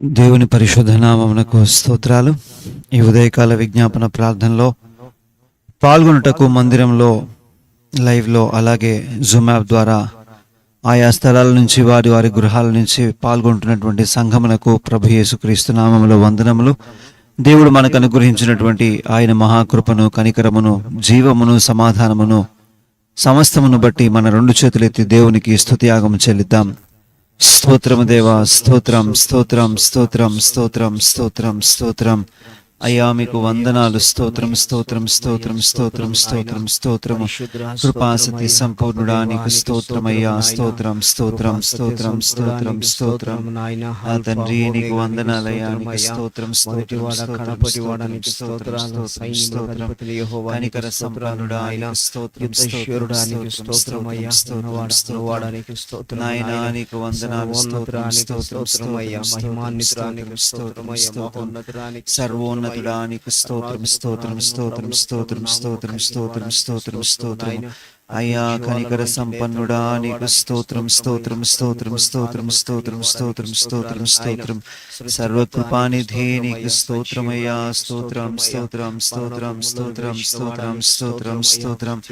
దేవుని పరిశుద్ధ నామమునకు స్తోత్రాలు. ఈ ఉదయకాల విజ్ఞాపన ప్రార్థనలో పాల్గొనుటకు మందిరంలో లైవ్లో అలాగే జూమ్ యాప్ ద్వారా ఆయా స్థలాల నుంచి వారి వారి గృహాల నుంచి పాల్గొంటున్నటువంటి సంఘమునకు ప్రభు యేసుక్రీస్తు నామములో వందనములు. దేవుడు మనకు అనుగ్రహించినటువంటి ఆయన మహాకృపను, కనికరమును, జీవమును, సమాధానమును సమస్తమును బట్టి మన రెండు చేతులెత్తి దేవునికి స్తుతియాగము చెల్లిద్దాం. స్తోత్రము దేవా, స్తోత్రం స్తోత్రం స్తోత్రం స్తోత్రం స్తోత్రం స్తోత్రం. అయ్యా మీకు వందనాలు. స్తోత్రం స్తోత్రం స్తోత్రం స్తోత్రం స్తోత్రం స్తోత్రము. కృపాసతి సంపూర్ణుడా నీకు స్తోత్రమయ్యా. స్తోత్రం స్తోత్రం స్తోత్రం స్తోత్రం స్తోత్రం. ఆ తండ్రి నీకు వందనాలయ్యా. నీకు స్తోత్రం స్తోత్రం స్తోత్రం స్తోత్రం స్తోత్రం స్తోత్రం. కనికర సంపన్నుడా నీకు స్తోత్రం స్తోత్రం స్తోత్రం స్తోత్రం స్తోత్రం. నాయనా నీకు వందనాలు. స్తోత్రం స్తోత్రం స్తోత్రం స్తోత్రం స్తోత్రం స్తోత్రం. సర్వోన్నతుడా నీకు స్తోత్రం స్తోత్రం స్తోత్రం స్తోత్రం స్తోత్రం స్తోత్రం స్తోత్రం స్తోత్రం. అయ్యా కనికర సంపన్నుడా నీకు స్తోత్రం స్తోత్రం స్తోత్రం స్తోత్రం స్తోత్రం స్తోత్రం స్తోత్రం స్తోత్రం. సర్వకృపానిధి నీకు స్తోత్రమయ్యా. స్తోత్రం స్తోత్రం స్తోత్రం స్తోత్రం స్తోత్రం స్తోత్రం స్తోత్రం.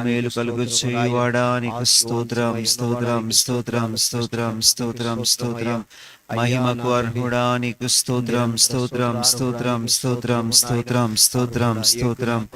మేలు కలుగు చేయువాడా నీకు స్తోత్రం స్తోత్రం స్తోత్రం స్తోత్రం స్తోత్రం స్తోత్రం. మహిమకు అర్హుడా నీకు స్తోత్రం స్తోత్రం స్తోత్రం స్తోత్రం స్తోత్రం స్తోత్రం స్తోత్రం.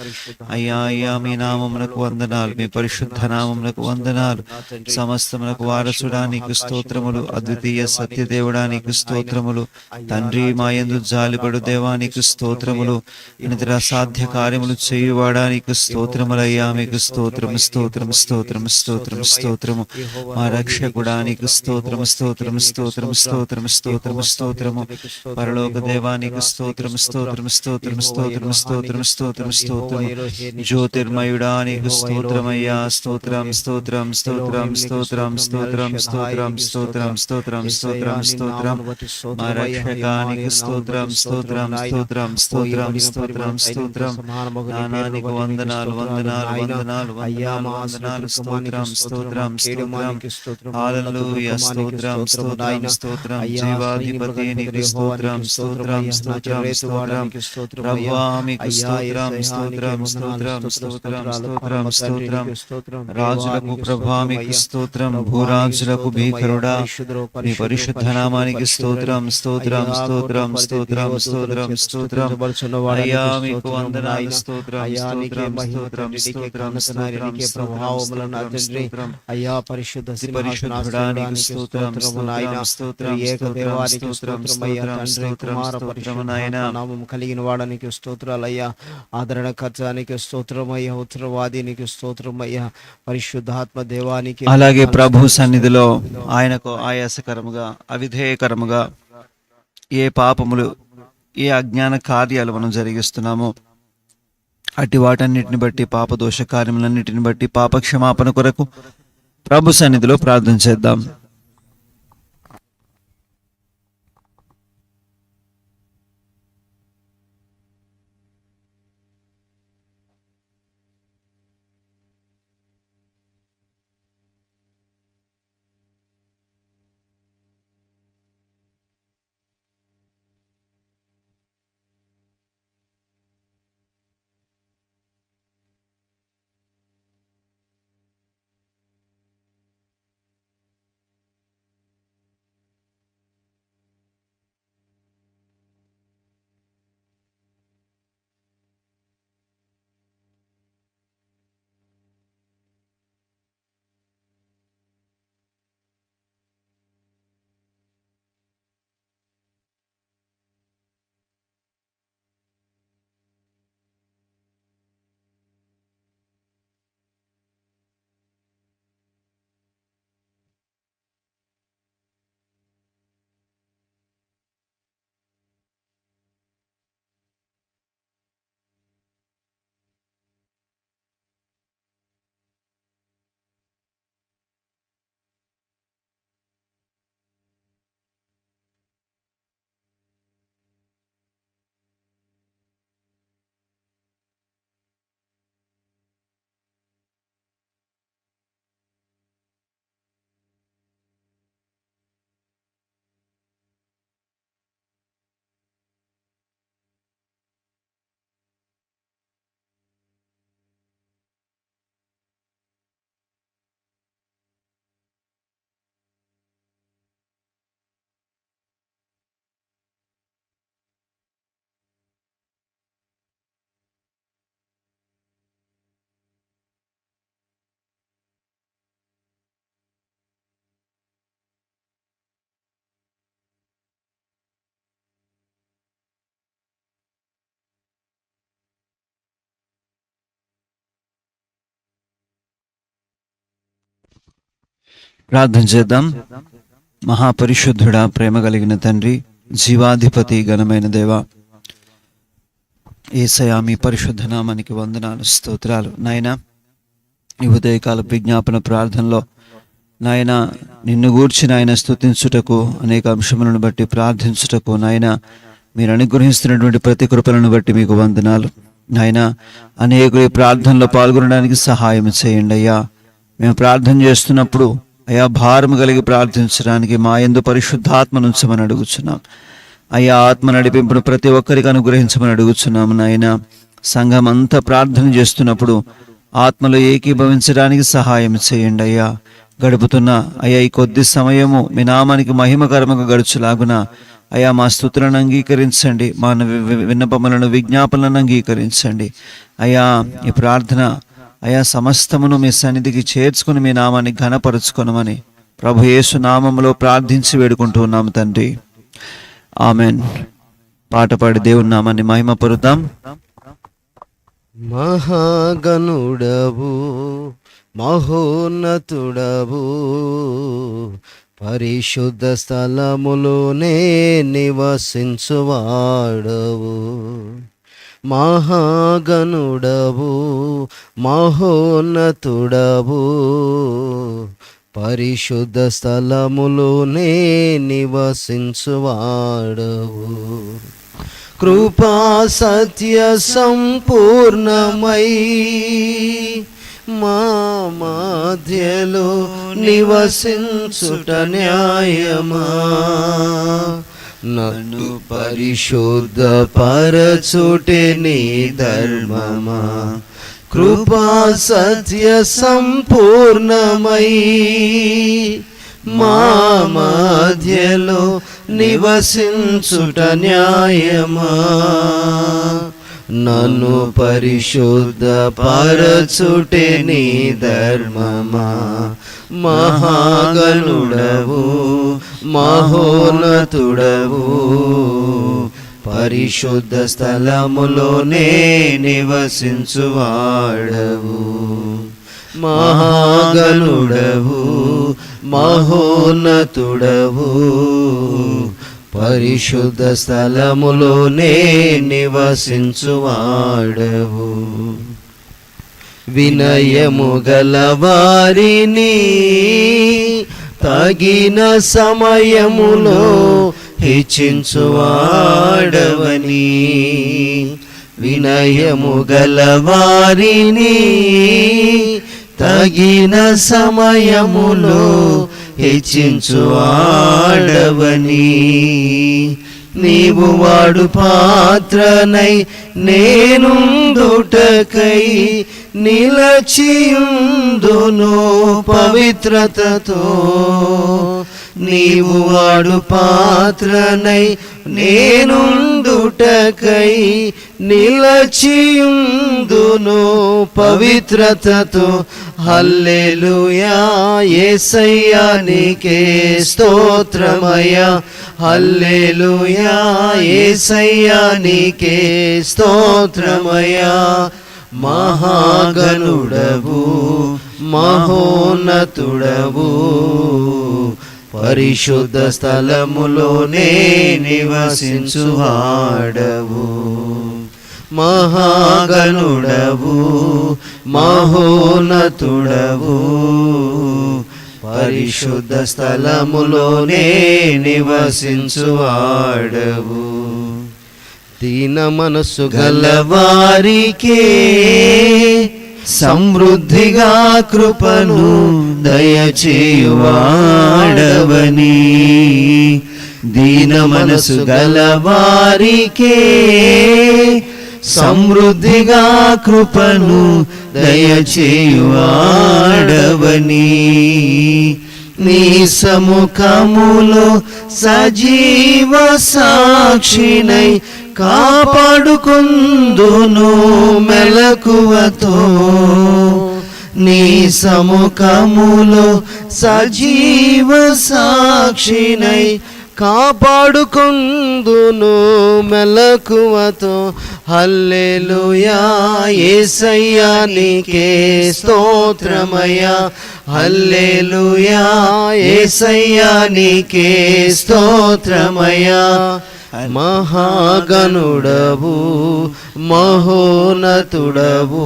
అయ్యా అయ్యా మీ నామమునకు వందనాలు, మీ పరిశుద్ధ నామమునకు వందనాలు. సమస్తమునకు వారసుడా నీకు స్తోత్రములు. అద్వితీయ సత్యదేవుడా నీకు స్తోత్రములు. తండ్రి మా యందు జాలిపడు దేవా నీకు స్తోత్రములు. నిద్ర సాధ్య కార్యములు చేయువాడా నీకు స్తోత్రములయ్యా. మీకు స్తోత్రం స్తోత్రం స్తోత్రం స్తోత్రం స్తోత్రము. మా రక్షకుడా నీకు స్తోత్రం స్తోత్రం స్తోత్రం స్తోత్రం స్తోత్రం స్తోత్రము. పరలోక దేవానికి స్తోత్రం స్తోత్రం స్తోత్రం స్తోత్రం స్తోత్రం స్తోత్రం స్తోత్రము. జ్యోతిర్మయుడా నీకు స్తోత్రమయ్యా. స్తోత్రం స్తోత్రం స్తోత్రం స్తోత్రం స్తోత్రం స్తోత్రం స్తోత్రం స్తోత్రం స్తోత్రం స్తోత్రం. మా రక్షకానికి స్తోత్రం స్తోత్రం స్తోత్రం స్తోత్రం స్తోత్రం స్తోత్రం. నానానికి వందనాలు వందనాలు వందనాలు వందనాలు వందనాలు. స్తోత్రం స్తోత్రం స్తోత్రం. హల్లెలూయా. స్తోత్రం స్తోత్రం స్తోత్రం. జీవాధిపతి నీకు స్తోత్రం స్తోత్రం స్తోత్రం స్తోత్రం. ప్రభువా మీకు స్తోత్రం స్తోత్రం స్తోత్రం స్తోత్రం స్తోత్రం స్తోత్రం. రాజులకు ప్రభువా మీకు స్తోత్రం. భూరాజులకు భీకరుడా మీ పరిశుద్ధ నామానికి స్తోత్రం స్తోత్రం స్తోత్రం స్తోత్రం స్తోత్రం స్తోత్రం. అయ్యా మీకు వందనాలు. స్తోత్రం స్తోత్రం స్తోత్రం స్తోత్రం స్తోత్రం స్తోత్రం. అయ్యా పరిశుద్ధ పరిశుద్ధుడా నీకు స్తోత్రం స్తోత్రం స్తోత్రం ఏకదేవానికి స్తోత్రమయ్యా. తండ్రి కుమార పరిశుద్ధ నామము కలిగిన వాడానికి స్తోత్రాలయ్యా. ఆదరణకర్తానికి స్తోత్రమయ్యా. ఉత్తరవాదినికి స్తోత్రమయ్యా. పరిశుద్ధాత్మ దేవానికి. అలాగే ప్రభు సన్నిధిలో ఆయనకు ఆయాసకరముగా అవిధేయకరముగా ఏ పాపములు, ఏ అజ్ఞాన కార్యాలు మనం జరిగిస్తున్నామో అట్టి వాటన్నిటిని బట్టి, పాపదోష కార్యములన్నిటిని బట్టి పాపక్షమాపణ కొరకు ప్రభు సన్నిధిలో ప్రార్థన చేద్దాం. ప్రార్థన చేద్దాం. మహాపరిశుద్ధుడా, ప్రేమ కలిగిన తండ్రి, జీవాధిపతి, ఘనమైన దేవ, యేసయ్యా మీ పరిశుద్ధ నామానికి వందనాలు, స్తోత్రాలు. నాయన, ఈ ఉదయకాల విజ్ఞాపన ప్రార్థనలో నాయన నిన్ను గూర్చి నాయన స్తుతించుటకు, అనేక అంశములను బట్టి ప్రార్థించుటకు నాయన మీరు అనుగ్రహిస్తున్నటువంటి ప్రతి కృపలను బట్టి మీకు వందనాలు. నాయన, అనేకులు ఈ ప్రార్థనలో పాల్గొనడానికి సహాయం చేయండి అయ్యా. మేము ప్రార్థన చేస్తున్నప్పుడు అయ్యా భారం కలిగి ప్రార్థించడానికి మా యందు పరిశుద్ధాత్మను ఉంచమని అడుగుచున్నాం అయ్యా. ఆత్మ నడిపింపును ప్రతి ఒక్కరికి అనుగ్రహించమని అడుగుచున్నాము నాయన. సంఘం అంతా ప్రార్థన చేస్తున్నప్పుడు ఆత్మలో ఏకీభవించడానికి సహాయం చేయండి అయ్యా. గడుపుతున్న అయ్యా ఈ కొద్ది సమయము మీ నామానికి మహిమకరముగా గడుచులాగున అయ్యా మా స్తుతులను అంగీకరించండి, మా విన్నపములను, విజ్ఞాపనలను అంగీకరించండి అయ్యా. ఈ ప్రార్థన అయ్యా సమస్తమును మీ సన్నిధికి చేర్చుకుని మీ నామాన్ని ఘనపరుచుకొనమని ప్రభు యేసు నామములో ప్రార్థించి వేడుకుంటూ ఉన్నాము తండ్రి, ఆమెన్. పాట పాడి దేవుని నామాన్ని మహిమపరుద్దాం. మహాగణుడవు, మహోన్నతుడవు, పరిశుద్ధ స్థలములోనే నివసించువాడవు. మహాగణుడవు, మహోన్నతుడవు, పరిశుద్ధ స్థలములోనే నివసించువాడవు. కృపా సత్య సంపూర్ణమై మా మధ్యలో నివసించుట న్యాయమా? నన్ను పరిశుద్ధ పరచుటే నీ ధర్మమా? కృపా సత్య సంపూర్ణమై మా మధ్యలో నివసించుట న్యాయమా? నన్ను పరిశుద్ధ పరచుటే నీ ధర్మమా? మహాగణుడవు, మహోన్నతుడవు, పరిశుద్ధ స్థలములోనే నివసించువాడవు. మహాగణుడవు, మహోన్నతుడవు, పరిశుద్ధ స్థలములోనే నివసించువాడవు. వినయము గల వారిని తగిన సమయములో హెచ్చించువాడవని, వినయము గల వారిని తగిన సమయములో హెచ్చించువాడవని, నీవు వాడు పాత్రనై నేనుందుటకై నిలచియుందును పవిత్రతతో. నీవు వాడు పాత్రనై నేనుందుటకై నిలచియుందును పవిత్రతతో. హల్లెలూయా, యేసయ్యా నీకే స్తోత్రమయ్యా. హల్లెలూయా, యేసయ్యా నీకే స్తోత్రమయ్యా. మహాగణుడవు, మహోన్నతుడవు, పరిశుద్ధ స్థలములోనే నివసించువాడవు. మహాగణుడవు, మహోన్నతుడవు, పరిశుద్ధ స్థలములోనే నివసించువాడవు. దీన మనసు గలవారికే సమృద్ధిగా కృపను దయచేయువాడవని, దీన మనసు గలవారికే సమృద్ధిగా కృపను దయచేయువాడవని, నీ సముఖములో సజీవ సాక్షినై కాపాడుకుందును మెలకువతో. నీ సముఖములో సజీవ సాక్షినై కాపాడుకుందును మెలకువతో. హల్లెలూయా యేసయ్యా నీకే స్తోత్రమయ్యా, హల్లెలూయా యేసయ్యా నీకే స్తోత్రమయ్యా. మహాగణుడవు మహోన్నతుడవు,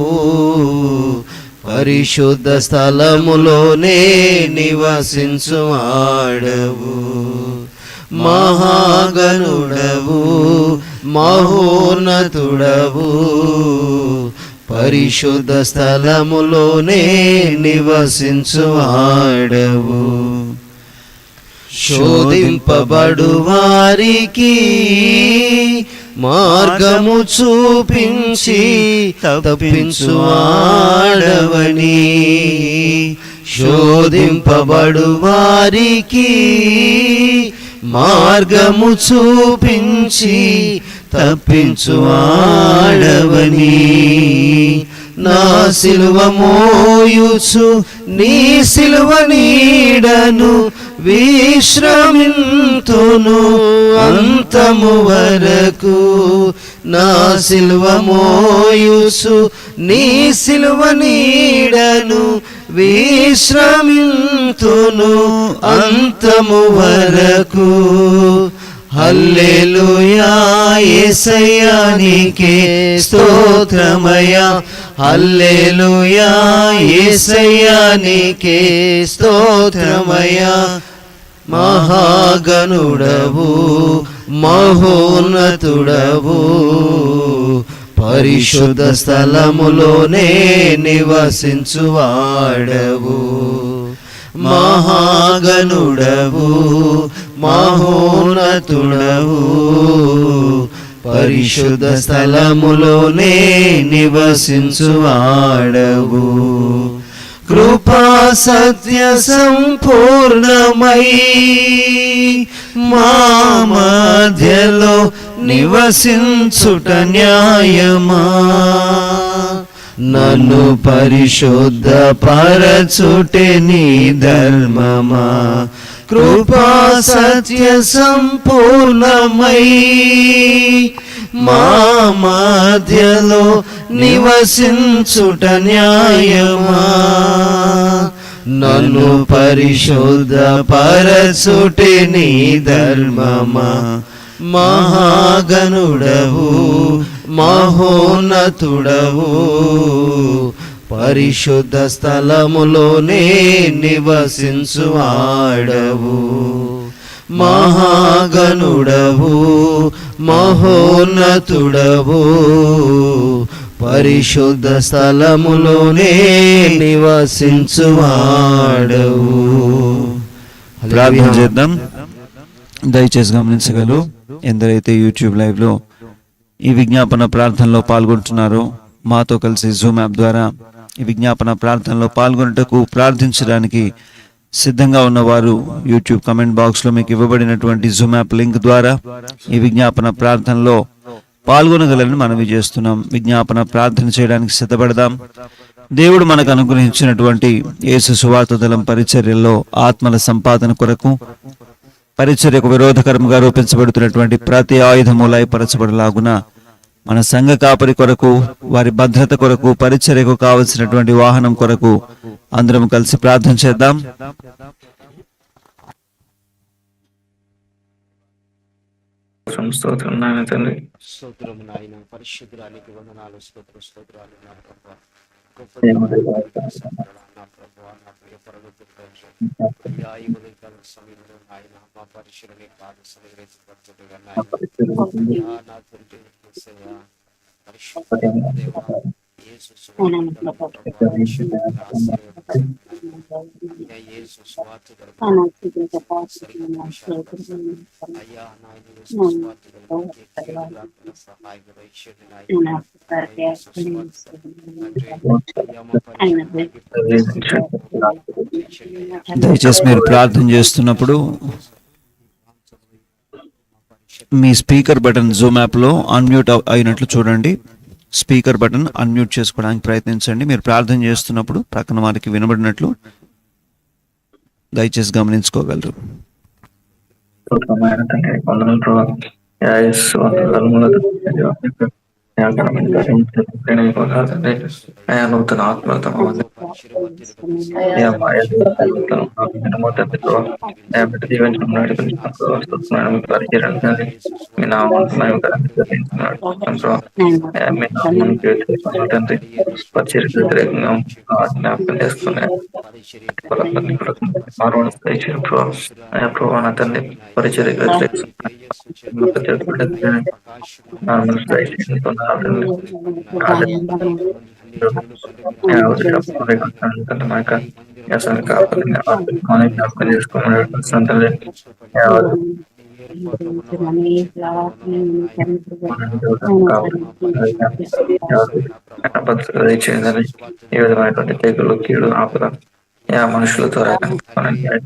పరిశుద్ధ స్థలములోనే నివసించువాడవు. మహాగణుడవు మహోన్నతుడవు, పరిశుద్ధ స్థలములోనే నివసించువాడవు. శోధింపబడు వారికి మార్గము చూపించి తప్పించువాడవని, శోధింపబడు వారికి మార్గము చూపించి తప్పించువాడవని, నా సిలువ మోయుచు నీ సిలువ నీడను విశ్రమింతును అంతము వరకు. నా సిలువ మోయుచు నీ సిలువ నీడను విశ్రమింతును అంతము వరకు. హల్లెలూయా యేసయ్యా నీకే స్తోత్రమయ్యా, హల్లెలూయా యేసయ్యా నీకే స్తోత్రమయ్యా. మహాగణుడవు మహోన్నతుడవు, పరిశుద్ధ స్థలములోనే నివసించువాడవు. మహాగణుడవు మహోన్నతుడవు, పరిశుద్ధ స్థలములోనే నివసించువాడవు. కృపా సత్య సంపూర్ణమై మా మధ్యలో నివసించుట న్యాయమా, నన్ను పరిశుద్ధ పరచుటే నీ ధర్మమా. కృపా సత్య సంపూర్ణమై మా మధ్యలో నివసించుట న్యాయమా, నన్ను పరిశుద్ధ పరచుటే నీ ధర్మమా. మహాగణుడవు మహోన్నతుడవు, పరిశుద్ధ స్థలములోనే నివసించువాడవు. మహాగణుడవు మహోన్నతుడవు, పరిశుద్ధ స్థలములోనే నివసించువాడవు. ప్రార్థన చేద్దాం. దయచేసి గమనించగలరు, ఎందరైతే యూట్యూబ్ లైవ్లో ఈ విజ్ఞాపన ప్రార్థనలో పాల్గొంటున్నారో, మాతో కలిసి జూమ్ యాప్ ద్వారా ఈ విజ్ఞాపన ప్రార్థనలో పాల్గొనటకు ప్రార్థించడానికి సిద్ధంగా ఉన్నవారు యూట్యూబ్ కమెంట్ బాక్స్లో మీకు ఇవ్వబడినటువంటి జూమ్ యాప్ లింక్ ద్వారా ఈ విజ్ఞాపన ప్రార్థనలో పాల్గొనగలని మనవి చేస్తున్నాం. విజ్ఞాపన ప్రార్థన చేయడానికి సిద్ధపడదాం. దేవుడు మనకు అనుగ్రహించినటువంటి యేసు సువార్త దళం పరిచర్యల్లో ఆత్మల సంపాదన కొరకు, పరిచర్యకు విరోధకరంగా రూపించబడుతున్నటువంటి ప్రతి ఆయుధము లయపరచబడలాగున మన సంఘ కాపరి కొరకు, వారి భద్రత కొరకు, పరిచర్యకు కావలసినటువంటి వాహనం కొరకు అందరం కలిసి ప్రార్థన చేద్దాం. స్తోత్రం నాయన తండ్రి. స్తోత్రము నాయన, పరిశుద్ధురానికి వందనాలు, స్తోత్రాలు నా ప్రభువా. గొప్ప ప్రేమ దేవుడా, నా ప్రభువా, నా ప్రియ పరలోకపు తండ్రి, అయ్యా ఈ ఉదయకాల సమయంలో నాయన మా పరిశుద్ధుని పాదం నెరవేర్చబడుతుండగా నాయన, అయ్యా నా తండ్రి యేసయ్యా, పరిశుద్ధ దేవుడా, యేసు స్వామి ప్రభువా, పరిశుద్ధుని ఆశీర్వదించండి నాయన. అయ్యా యేసు స్వార్థ అయ్యా నాయన యేసు స్వార్థ సహాయం వహించండి నాయన. దయచేసి మీరు ప్రార్థన చేస్తున్నప్పుడు మీ స్పీకర్ బటన్ జూమ్ యాప్లో అన్మ్యూట్ అయినట్లు చూడండి. స్పీకర్ బటన్ అన్మ్యూట్ చేసుకోవడానికి ప్రయత్నించండి. మీరు ప్రార్థన చేస్తున్నప్పుడు ప్రక్కన వారికి వినబడినట్లు దయచేసి గమనించుకోగలరు. స్తోత్రం నాయన తండ్రి. వందనాలు ప్రభువా. యేసు వందనాలు అయా నూతన ఆత్మలతో ఎంతో పరిచయం మధ్యలో అయా విశ్వాసం మా పరిచయం బిడ్డ దీవెంచడం నడిపించిన వస్తున్నాను పరిచయం కానీ మీ నామం మేము మీ నామం తండ్రి పరిచయం వ్యతిరేకంగా జ్ఞాపకం చేసుకునే అయా ప్రభావ నా తండ్రి పరిచయం జ్ఞాపకం చేసుకోమని చేయదని ఏ విధమైనటువంటి తెగులు కీడు ఆపద మనుషులతో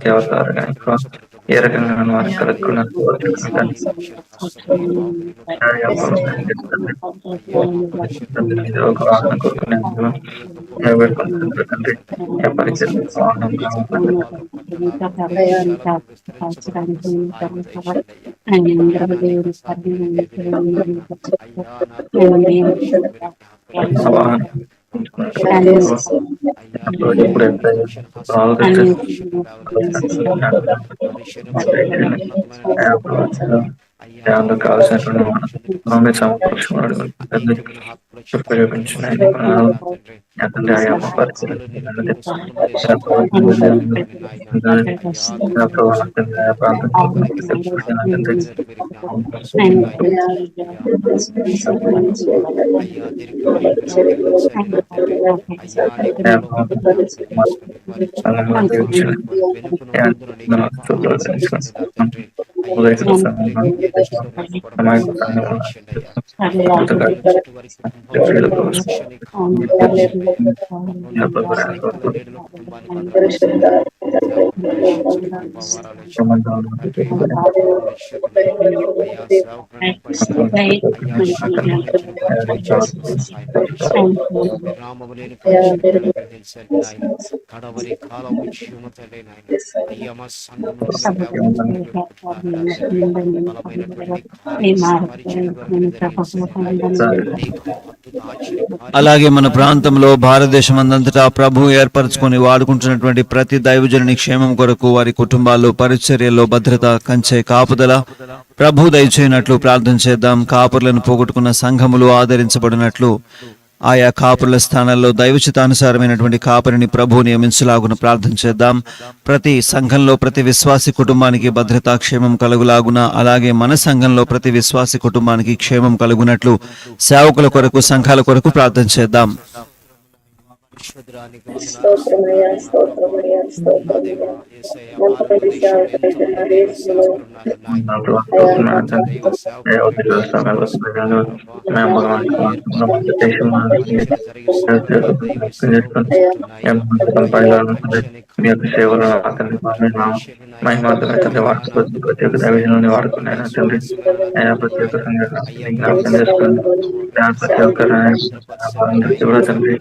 దేవతారు ఏ రకంగా వారికి కలుగుకున్న అందుకు కావాల్సినటువంటి ఉపయోగించిన కడవరి కాలం అయ్యా మా సంఘంలో అలాగే మన ప్రాంతంలో భారతదేశం అంతటా ప్రభు ఏర్పరచుకొని వాడుకుంటున్నటువంటి ప్రతి దైవజనుని క్షేమం కొరకు వారి కుటుంబాల్లో పరిచర్యల్లో భద్రత కంచె కాపుదల ప్రభు దయచేయనట్లు ప్రార్థన చేద్దాం. కాపురులను పోగొట్టుకున్న సంఘములు ఆదరించబడినట్లు ఆయా కాపురుల స్థానాల్లో దైవచితానుసారమైనటువంటి కాపురిని ప్రభు నియమించలాగున ప్రార్థన చేద్దాం. ప్రతి సంఘంలో ప్రతి విశ్వాసి కుటుంబానికి భద్రతా క్షేమం కలుగులాగున, అలాగే మన సంఘంలో ప్రతి విశ్వాసి కుటుంబానికి క్షేమం కలుగునట్లు సేవకుల కొరకు సంఘాల కొరకు ప్రార్థన చేద్దాం. మీ యొక్క సేవలను అతన్ని మహిమాతను తండ్రి వాడుకోవచ్చు. ప్రత్యేక దైవజనుని వాడుకున్నాను తండ్రి. ప్రత్యేక జ్ఞాపకం చేసుకుని ప్రతి ఒక్కరికి కూడా తండ్రి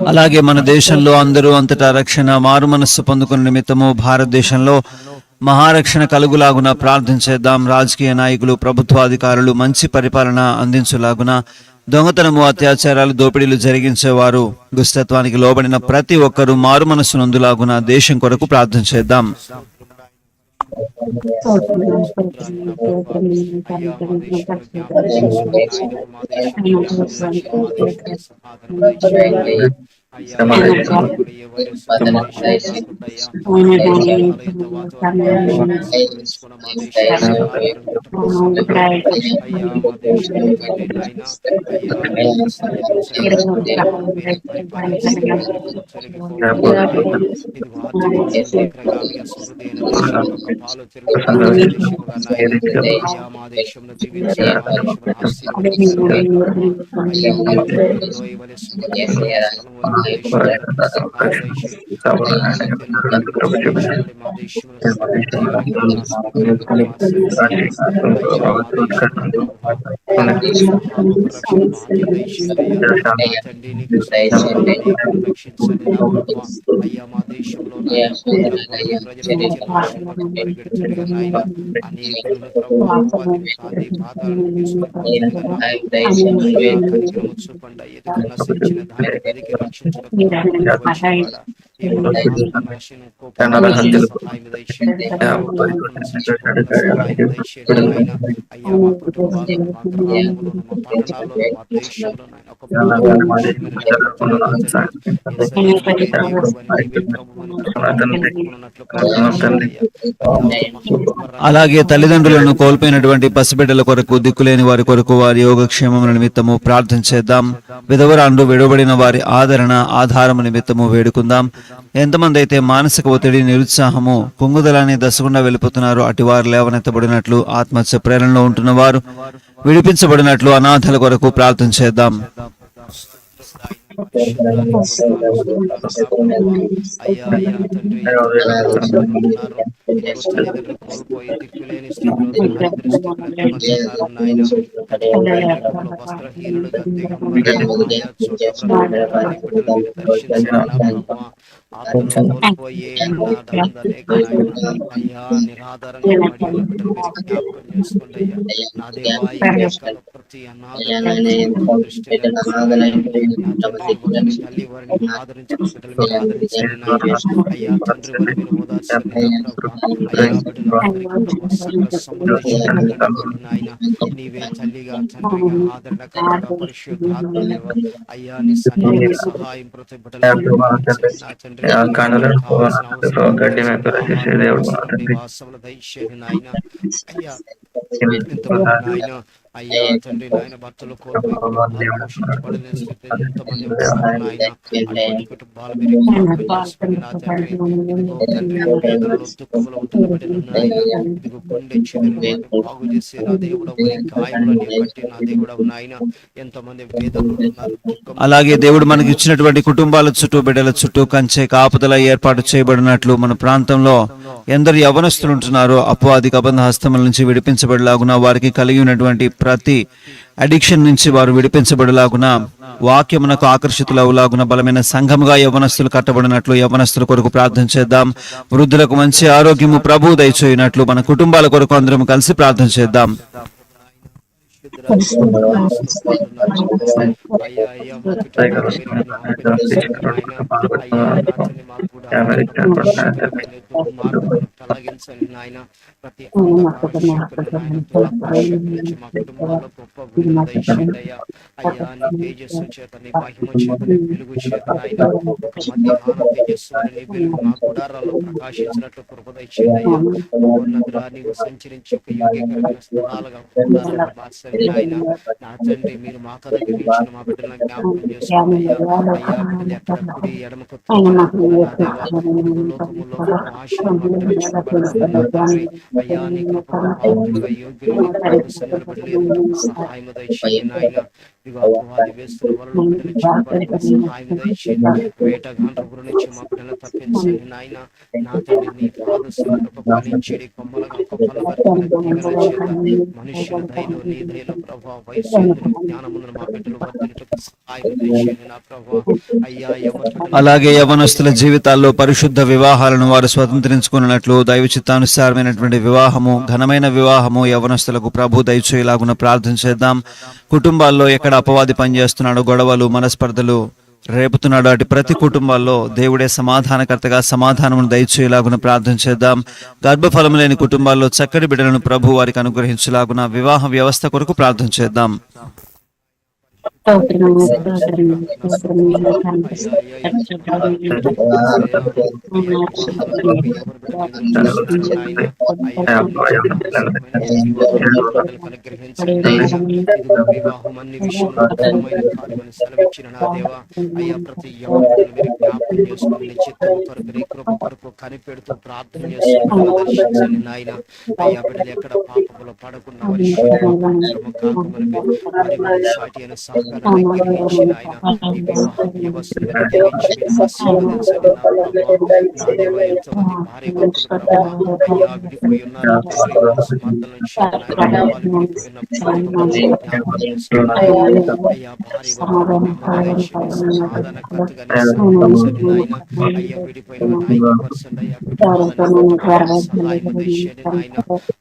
అలాగే మన దేశంలో అందరూ అంతటా రక్షణ మారు మనస్సు పొందుకున్న నిమిత్తము భారతదేశంలో మహారక్షణ కలుగులాగున ప్రార్థన చేద్దాం. రాజకీయ నాయకులు, ప్రభుత్వాధికారులు మంచి పరిపాలన అందించులాగున, దొంగతనము, అత్యాచారాలు, దోపిడీలు జరిగించేవారు, దుష్టత్వానికి లోబడిన ప్రతి ఒక్కరూ మారు మనస్సు నందులాగున దేశం కొరకు ప్రార్థన చేద్దాం. అయ్యా శ్రమ నా దేశంలో తండ్రి కూడా ఏ వైరస్ దేశంలో రాకుండా అయ్యా కలయుత వాతావరణం శ్రమ దేశాన్ని సంతరించుకున్న మా దేశాన్ని సహాయకరం పెట్టిన సమయంలో అయ్యా మా దేశంలో తండ్రి నాయన అయ్యా నీ సన్నిధిలో చక్కగా ప్రభావ మీరు పరిపాలిస్తున్న విధానంలో తొలగిపోకుండా నాయన ఇది ఆర్థికంగా నిగ్రగామిగా సమృద్ధి అయిన దేశంగా ఒక పాలు తిరుగుతున్న దేశంగా నాయన అయ్యా మా దేశంలో దీవించండి మా దేశంలో ఆశీర్వదించండి నా ప్రభావ అయ్యా ఊరటలో ఇవ్వని సుఖకరమైన స్థలము ఈ దేశంలో సహాయం దయచేయండి అయ్యా నిత్యంలో కనిపించే దేశంలో మా దేశంలో జీవనకరమైన ఆస్పత్రులను ఆశీర్వదించండి అయ్యా మా దేశంలో ప్రభావ అయ్యా నీ సహాయము రక్షణ భాగ్యం దయచేయండి అయ్యా నా తండ్రి నీకు స్తోత్రాలు అనేకులు రక్షించండి నా ప్రభావ అయ్యా మా దేశంలో నాయన కోట్ల కోట్ల ప్రజలు నిత్య నాశనం వైపు పరిగెడుతుండగా నాయన అనేకులను ప్రభు ఆది పాతాలను తీసుకుని పోతుండగా నా ప్రభావ అయ్యా కనికరము చూపండి ఎదుగు నశించిన దానిని వెతికి రక్షించుటకు ప్రభువుకు వచ్చినవాడా ఎవరి ఆత్మ నాశనం కోపడకుండా సహాయం దయచేయండి ఎవరి ఆత్మ నశించుకోకుండా సహాయం దయచేయండి నాయన అయ్యా మా కుటుంబాలను మా గ్రామములను మా పట్టణాలను మా దేశంలో నాయన ఒక బహుభూషమైన నిలబెట్టండి నా తండ్రి యేసయ్య నీవే దేవుడు అని నీవే ప్రభు అని ప్రతి ఒక్కరు ఒప్పుకున్నట్లు ప్రార్థించండి అయ్యా అయ్యా ఒక మహోన్నత అలాగే తల్లిదండ్రులను కోల్పోయినటువంటి పసిబిడ్డల కొరకు, దిక్కులేని వారి కొరకు, వారి యోగక్షేమముల నిమిత్తము ప్రార్థన చేద్దాం. విధవరాండ్రు విడవబడిన వారి ఆదరణ ఆధారము నిమిత్తము వేడుకుందాం. ఎంతమంది అయితే మానసిక ఒత్తిడి, నిరుత్సాహము, కుంగుదలాన్ని దశగుండా వెళ్ళిపోతున్నారో అటు వారు లేవనెత్తబడినట్లు, ఆత్మహత్య ప్రేరణలో ఉంటున్న వారు విడిపించబడినట్లు, అనాథల కొరకు ప్రార్థన చేద్దాం. అయ్యా అయ్యా తండ్రి ఉన్నారు ఇదిగో తల్లిదండ్రులు కోల్పోయి దిక్కులేని స్థితిలో బ్రతుకుతున్నారు నాయన కటికలో వస్త్రహీనులుగా దిగంబరులుగా ఆయా చోట్ల బ్రతుకుతున్న బిడ్డలు మీరు దర్శించండి నా ప్రభువా ఆత్మను కోల్పోయి అనేక నాయన అయ్యా నిరాధారంగా పడి ఉన్న బిడ్డలు మీరు జ్ఞాపకం చేసుకోండి అయ్యా నా దేవా ఈ ఉదయకాల ప్రతి అనాథ దృష్టి నా తండ్రి ఒకరి తల్లి వారిని ఆదరించిన బిడ్డలు మీరు ఆదరించండి నాయన అయ్యా తండ్రి వారిని మీరు ఓదార్చండి నా ప్రభా అయ్యా బిడ్డలందరి కుటుంబ సకల సమృద్ధి చూడండి నాయన నీవే తల్లిగా తండ్రిగా ఆదరణకర్తగా పరిశుద్ధాత్మ దేవ అయ్యా నీ సన్నిధిని సహాయం ప్రతి బిడ్డలకు పంపించండి నా తండ్రి వారికి కావాల్సిన అవసరం నివాసములు దయచేయండి నాయన అయ్యా ఎంతమంది నాయన అయ్యా తండ్రి నాయన భర్తలు కోల్పోయి కుటుంబాలు పోషించబడలేని స్థితి ఎంతమంది ఉన్నారు నాయన అటువంటి కుటుంబాలు మీరు జ్ఞాపకం చేసుకోండి నా తండ్రి ఇదిగో తండ్రి వేదనలో దుఃఖంలో ఉంటున్న బిడ్డలు నాయన ఇదిగో గుండె చెదలు బాగు చేసి నా దేవుడవు నీ గాయములని బట్టి నా దేవుడవు నాయన ఎంతమంది వేదనలు ఉన్నారు అలాగే దేవుడు మనకి ఇచ్చినటువంటి కుటుంబాల చుట్టూ, బిడ్డల చుట్టూ కంచె కాపుదల ఏర్పాటు చేయబడినట్లు మన ప్రాంతంలో ఎందరు యవనస్తులు ఉంటున్నారో అపవాదిక అబంధ హస్తముల నుంచి విడిపించబడలాగున, వారికి కలిగి ఉన్నటువంటి ప్రతి అడిక్షన్ నుంచి వారు విడిపించబడలాగున, వాక్యమునకు ఆకర్షితులవులాగున బలమైన సంఘముగా యవనస్తులు కట్టబడినట్లు యవనస్తుల కొరకు ప్రార్థన చేద్దాం. వృద్ధులకు మంచి ఆరోగ్యము ప్రభు దయచేయనట్లు మన కుటుంబాల కొరకు అందరం కలిసి ప్రార్థన చేద్దాం. అయ్యా అయ్యా మా కుటుంబాన్ని మీరు జ్ఞాపకం చేసుకోండి నాయన అయ్యా నా తండ్రి మాకు కూడా పరిశుద్ధమైన దుర్మార్గమును తొలగించండి నాయన ప్రతి అంధకార శక్తులు నాయన దురాత్మ శక్తుల నుంచి మా కుటుంబాల్లో గొప్ప విడుదల దయచేయండి అయ్యా అయ్యా నీ తేజస్సు చేత నీ మహిమ చేత నీ వెలుగు చేత నాయన ఒక మధ్యాహ్న తేజస్సు అని నీ వెలుగు మా గుడారాల్లో ప్రకాశించినట్లు కృప దయచేయండి అయ్యా నదురా నీవు సంచరించి ఒక యోగ్యకరమైన స్థలాలుగా గుడారాలు మార్చండి నాయన నా తండ్రి మీరు మా కథ గ్రహించిన మా బిడ్డలను జ్ఞాపకం చేసుకోండి అయ్యా అయ్యా బిడ్డలు ఎక్కడ కుడి ఎడమకు లోకములో ఆశలు మా బిడ్డలు చూపబడుతున్నారు నా తండ్రి అయ్యా నీ కృపకు పాత్రులుగా యోగ్యులు బిడ్డలు సహాయం దయచేయండి నాయన ఇదిగో అపవాది వేస్తున్న వలన బిడ్డలు చూపబడుతున్న సహాయం దయచేయండి వేటగాండ్ర గురి నుంచి మా బిడ్డలను తప్పించండి నాయన నా తండ్రి నీ పాద ఒక ఫలించేడి కొమ్మలుగా ఒక ఫలభరితమైన తీగల చేత మనుష్యుల దయలో నీ దయలో ప్రభావ వయస్సు జ్ఞానములను మా బిడ్డలు వర్ధించుటకు సహాయం దయచేయండి నా ప్రభావ అయ్యా అలాగే యవనస్తుల జీవితాల్లో పరిశుద్ధ వివాహాలను వారు స్వతంత్రించుకున్నట్లు దైవ చిత్తానుసారమైనటువంటి వివాహము, ఘనమైన వివాహము యవనస్తులకు ప్రభు దయచేయలాగున ప్రార్థన చేద్దాం. కుటుంబాల్లో ఎక్కడ అపవాది పనిచేస్తున్నాడో, గొడవలు, మనస్పర్ధలు రేపుతున్నాడు, అటు ప్రతి కుటుంబాల్లో దేవుడే సమాధానకర్తగా సమాధానమును దయచేయలాగున ప్రార్థన చేద్దాం. గర్భఫలం లేని కుటుంబాల్లో చక్కటి బిడ్డలను ప్రభు వారికి అనుగ్రహించలాగున వివాహ వ్యవస్థ కొరకు ప్రార్థన చేద్దాం. ప్రార్థన స్తోత్రాలు అయ్యా అయ్యా ఈ కుటుంబాలను తండ్రి ఏసయ్యా అయ్యా వివాహాల కొరకు ఎవరు బిడ్డలు ఎదురు చూస్తున్నారో నాయన అయ్యా నిజంగా ఆశ్చర్యమైన వివాహాలు వారి బిడ్డలకు అనుగ్రహించండి నాయన ఇదిగో వివాహం అన్ని విషయంలో ఉత్తమమైన కార్యమని సెలవిచ్చిన నా దేవా అయ్యా ప్రతి యవన బిడ్డలు మీరు జ్ఞాపకం చేసుకుని నీ చిత్తము కొరకు నీ కృప కొరకు కనిపెడుతూ ప్రార్థన చేస్తున్న బిడ్డలు దర్శించండి నాయన అయ్యా బిడ్డలు ఎక్కడ పాపములో పడకుండా వారి శరీరం అపవిత్రము కాకమని మరి సాటి అయిన సహకారాన్ని అనుగ్రహించిన ఆయన ఈ వివాహ వ్యవస్థను మీరు దీవించి మీరు ఆశీర్వదించండి నా ప్రభా నా దేవ ఎంతో మంది భార్య భర్తలు ప్రభా అయ్యా విడిపోయి ఉన్నారు తండ్రి మనసు మద్దల చేత నాయన వాళ్ళు విడిపోయి ఉన్న ప్రతి కుటుంబాన్ని జ్ఞాపకం చేసుకుని నాయన అయ్యా భార్య భర్తలు నెమ్మది దయచేయండి సమాధానకర్తగా నిశ్చయించండి నాయన అయ్యా విడిపోయిన వారిని ఐక్యపరచండి అయ్యా కుటుంబాలను కట్టుకోవడానికి సహాయం దయచేయండి నాయన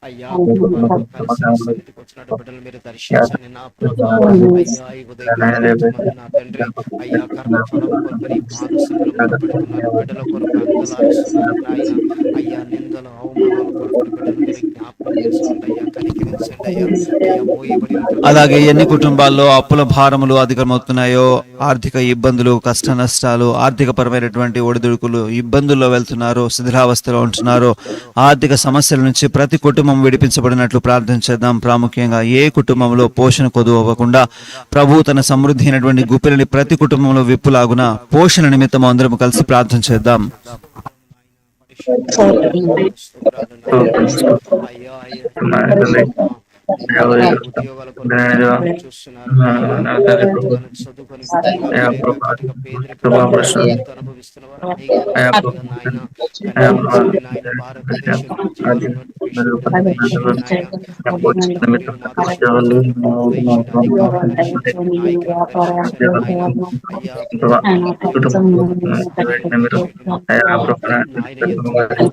అయ్యా కుటుంబాలతో కలిసి నీ సన్నిధికి వచ్చినట్టు బిడ్డలు మీరు దర్శించండి నా ప్రభా అయ్యా ఈ ఉదయకాలం ఎంతమంది నా తండ్రి అయ్యా కర్మ ఫలం కొరకు నీ పాద సన్నిధిలో మొరపెడుతున్నారు బిడ్డల కొరకు అంగలారుస్తున్నారు నాయన అయ్యా నిందలు అవమానాల కొరకు బిడ్డలు మీరు జ్ఞాపకం చేసుకోండి అయ్యా కనికరించండి అయ్యా అయ్యా మోయబడిన అలాగే ఎన్ని కుటుంబాల్లో అప్పుల భారములు అధికమవుతున్నాయో, ఆర్థిక ఇబ్బందులు, కష్ట నష్టాలు, ఆర్థిక పరమైనటువంటి ఒడిదుడుకులు, ఇబ్బందుల్లో వెళ్తున్నారో, శిథిలావస్థలో ఉంటున్నారో, ఆర్థిక సమస్యల నుంచి ప్రతి కుటుంబం విడిపించబడినట్లు ప్రార్థన చేద్దాం. ప్రాముఖ్యంగా ఏ కుటుంబంలో పోషణ కొదువు అవ్వకుండా ప్రభు తన సమృద్ధి అయినటువంటి గుప్పిలని ప్రతి కుటుంబంలో విప్పులాగున పోషణ నిమిత్తం అందరం కలిసి ప్రార్థన చేద్దాం. అయ్యా ఉద్యోగాల కొరకు చూస్తున్నారు చదువుకొని పేదరికం అనుభవిస్తున్న వారు నాయన నాయన భారతదేశం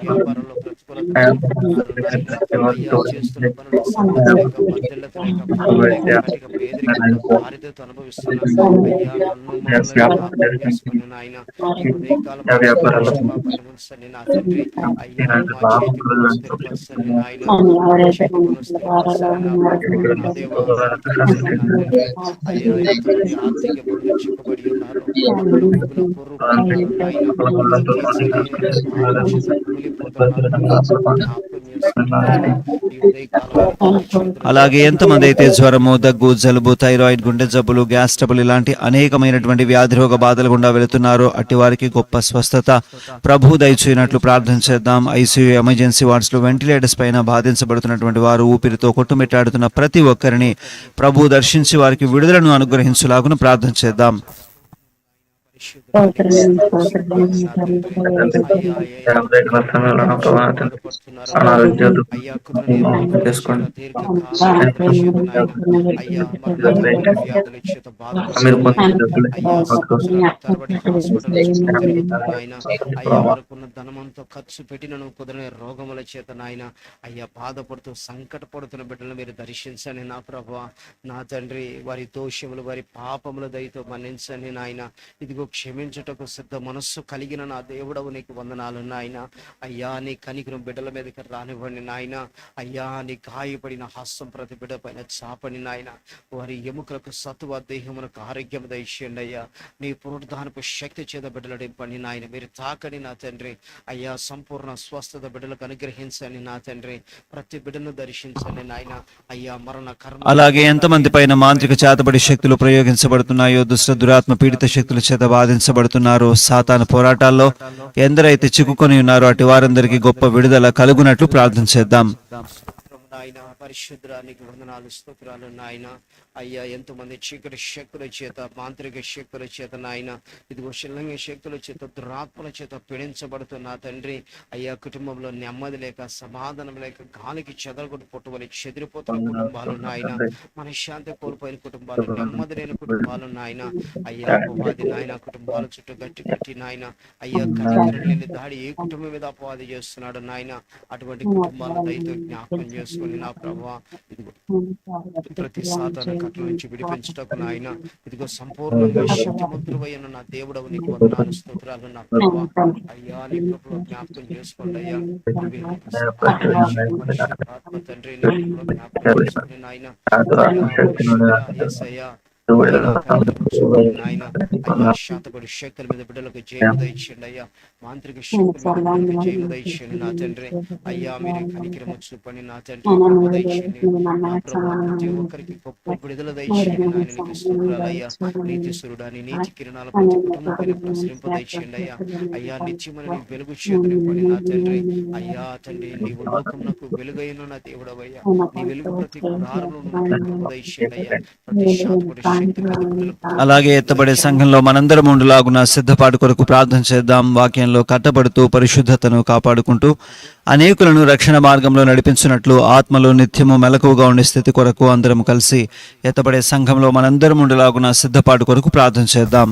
వ్యాపారంలో ప్రతికూలత చేస్తున్న పనులు సమర్థలేక వర్ధిల్లతలేక పనులేక కటిక పేదరికంతో దారిద్ర్యత అనుభవిస్తున్నారు అయ్యా నన్ను మమ్మల్ని చేసుకుని నాయన ఈ ఉదయకాలం పరిశుభాపని నా తండ్రి అయ్యా మా చేతి పనులు స్థిరపరచండి నాయన చేతి పనులు స్థిరపరచండి నా ప్రభు నా దేవా కనికరించండి నా తండ్రి అయ్యా ఎంతమంది ఆర్థిక ఇబ్బందులు చిక్కుబడి ఉన్నారు అప్పుల ఊబిలో పొర్రుకుంటున్నారు నాయన అప్పులు తీర్చలేని భారం చేత కూలిపోతున్నారు జ్ఞాపకం చేసుకోండి నాయన ఈ ఉదయకాలం అలాగే ఎంతమంది అయితే జ్వరము, దగ్గు, జలుబు, థైరాయిడ్, గుండె జబ్బులు, గ్యాస్ ట్రబుల్ ఇలాంటి అనేకమైనటువంటి వ్యాధి రోగ బాధలు గుండా వెళుతున్నారో అట్టి వారికి గొప్ప స్వస్థత ప్రభు దయచేయనట్లు ప్రార్థన చేద్దాం. ఐసీయూ, ఎమర్జెన్సీ వార్డ్స్ లో వెంటిలేటర్స్ పైన బాధించబడుతున్నటువంటి వారు, ఊపిరితో కొట్టుమిట్టాడుతున్న ప్రతి ఒక్కరిని ప్రభు దర్శించి వారికి విడుదలను అనుగ్రహించులాగున ప్రార్థన చేద్దాం. ధనమంతో ఖర్చు పెట్టినను కుదరని రోగముల చేత నాయన అయ్యా బాధపడుతూ సంకటపడుతున్న బిడ్డలు మీరు దర్శించండి నా ప్రభా నా తండ్రి. వారి దోషములు వారి పాపముల దయతో మన్నించండి నాయన. ఇదిగో క్షమించుటకు సిద్ధ మనస్సు కలిగిన నా దేవుడవు నీకు వందనాలు నాయన. అయ్యా నీ కనికరం బిడ్డల మీదకి రానివ్వండి నాయన. అయ్యా నీ గాయపడిన హస్తం ప్రతి బిడ్డ పైన చాపని నాయన. వారి ఎముకలకు సత్వ దేహమునకు ఆరోగ్యం దయచేయండి అయ్యా. నీ పునరుద్ధానపు శక్తి చేత బిడ్డలు నింపండి నాయన. మీరు తాకని నా తండ్రి. అయ్యా సంపూర్ణ స్వస్థత బిడ్డలకు అనుగ్రహించండి నా తండ్రి. ప్రతి బిడ్డను దర్శించండి నాయన. అయ్యా మరణ కర్మ అలాగే ఎంతమంది పైన మాంత్రిక చేతబడి శక్తులు ప్రయోగించబడుతున్నాయో, దుష్ట దురాత్మ పీడిత శక్తుల చేత బాధించబడుతున్నారో, సాతాను పోరాటాల్లో ఎందరైతే చిక్కుకొని ఉన్నారో అటు వారందరికీ గొప్ప విడుదల కలుగునట్లు ప్రార్థన చేద్దాం. నాయన పరిశుద్ధానికి వందనాలు స్తోత్రాలు నాయన. అయ్యా ఎంతోమంది చీకటి శక్తుల చేత మాంత్రిక శక్తుల చేత నాయన ఇదిగో శిల్లంగి శక్తుల చేత దురాత్మల చేత పీడించబడుతున్న తండ్రి. అయ్యా కుటుంబంలో నెమ్మది లేక సమాధానం లేక గాలికి చెదరగొట్టు పుట్టువలి చెదిరిపోతున్న కుటుంబాలు నాయన. మనశ్శాంతి కోల్పోయిన కుటుంబాలు, నెమ్మది లేని కుటుంబాలు నాయన. అయ్యా అపవాది నాయన కుటుంబాల చుట్టూ గట్టి నాయన. అయ్యా కనికరం లేని దాడి ఏ కుటుంబం మీద అపవాది చేస్తున్నాడు నాయన. అటువంటి కుటుంబాలను దయతో జ్ఞాపకం చేసుకుని నా ప్రభావ ఇదిగో ప్రతి సాతాను కట్ల నుంచి విడిపించటకు నాయన ఇదిగో సంపూర్ణంగా శక్తిమంతుడైన నా దేవుడవు నీకు వందనాలు స్తోత్రాలు నా ప్రభావ. అయ్యా నీ కృపలో జ్ఞాపకం చేసుకోండి అయ్యా. ఆత్మ తండ్రి నీ కృపలో జ్ఞాపకం చేసుకుని నాయన. యేసయ్యా అయ్యా బలపరచబడి నాయన అయ్యా శాతపడి శక్తుల మీద బిడ్డలకు జయము దయచేయండి అయ్యా. మాంత్రిక శక్తుల మీద బిడ్డలకు జయము దయచేయండి నా తండ్రి. అయ్యా మీరు కనికరము చూపండి నా తండ్రి, కృప దయచేయండి నా ప్రభా. ప్రతి ఒక్కరికి గొప్ప విడుదల దయచేయండి నాయన. నీకు స్తోత్రాలు అయ్యా. నీతి సురుడాని నీతి కిరణాలు ప్రతి కుటుంబం పైన ప్రసరింప దయచేయండి అయ్యా. అయ్యా నిత్యమైన నీ వెలుగు చేత నింపండి నా తండ్రి. అయ్యా తండ్రి నీవు లోకమునకు వెలుగైన నా దేవుడవయ్యా. నీ వెలుగు ప్రతి గుడారంలో కృప దయచేయండి అయ్యా. ప్రతి శాతపడి శక్తి మీద బిడ్డలకు అలాగే ఎత్తబడే సంఘంలో మనందరం ఉండులాగున సిద్ధపాటు కొరకు ప్రార్థన చేద్దాం. వాక్యంలో కట్టబడుతూ పరిశుద్ధతను కాపాడుకుంటూ అనేకులను రక్షణ మార్గంలో నడిపించినట్లు ఆత్మలో నిత్యము మెలకువగా ఉండే స్థితి కొరకు అందరం కలిసి ఎత్తబడే సంఘంలో మనందరం ఉండులాగున సిద్ధపాటు కొరకు ప్రార్థన చేద్దాం.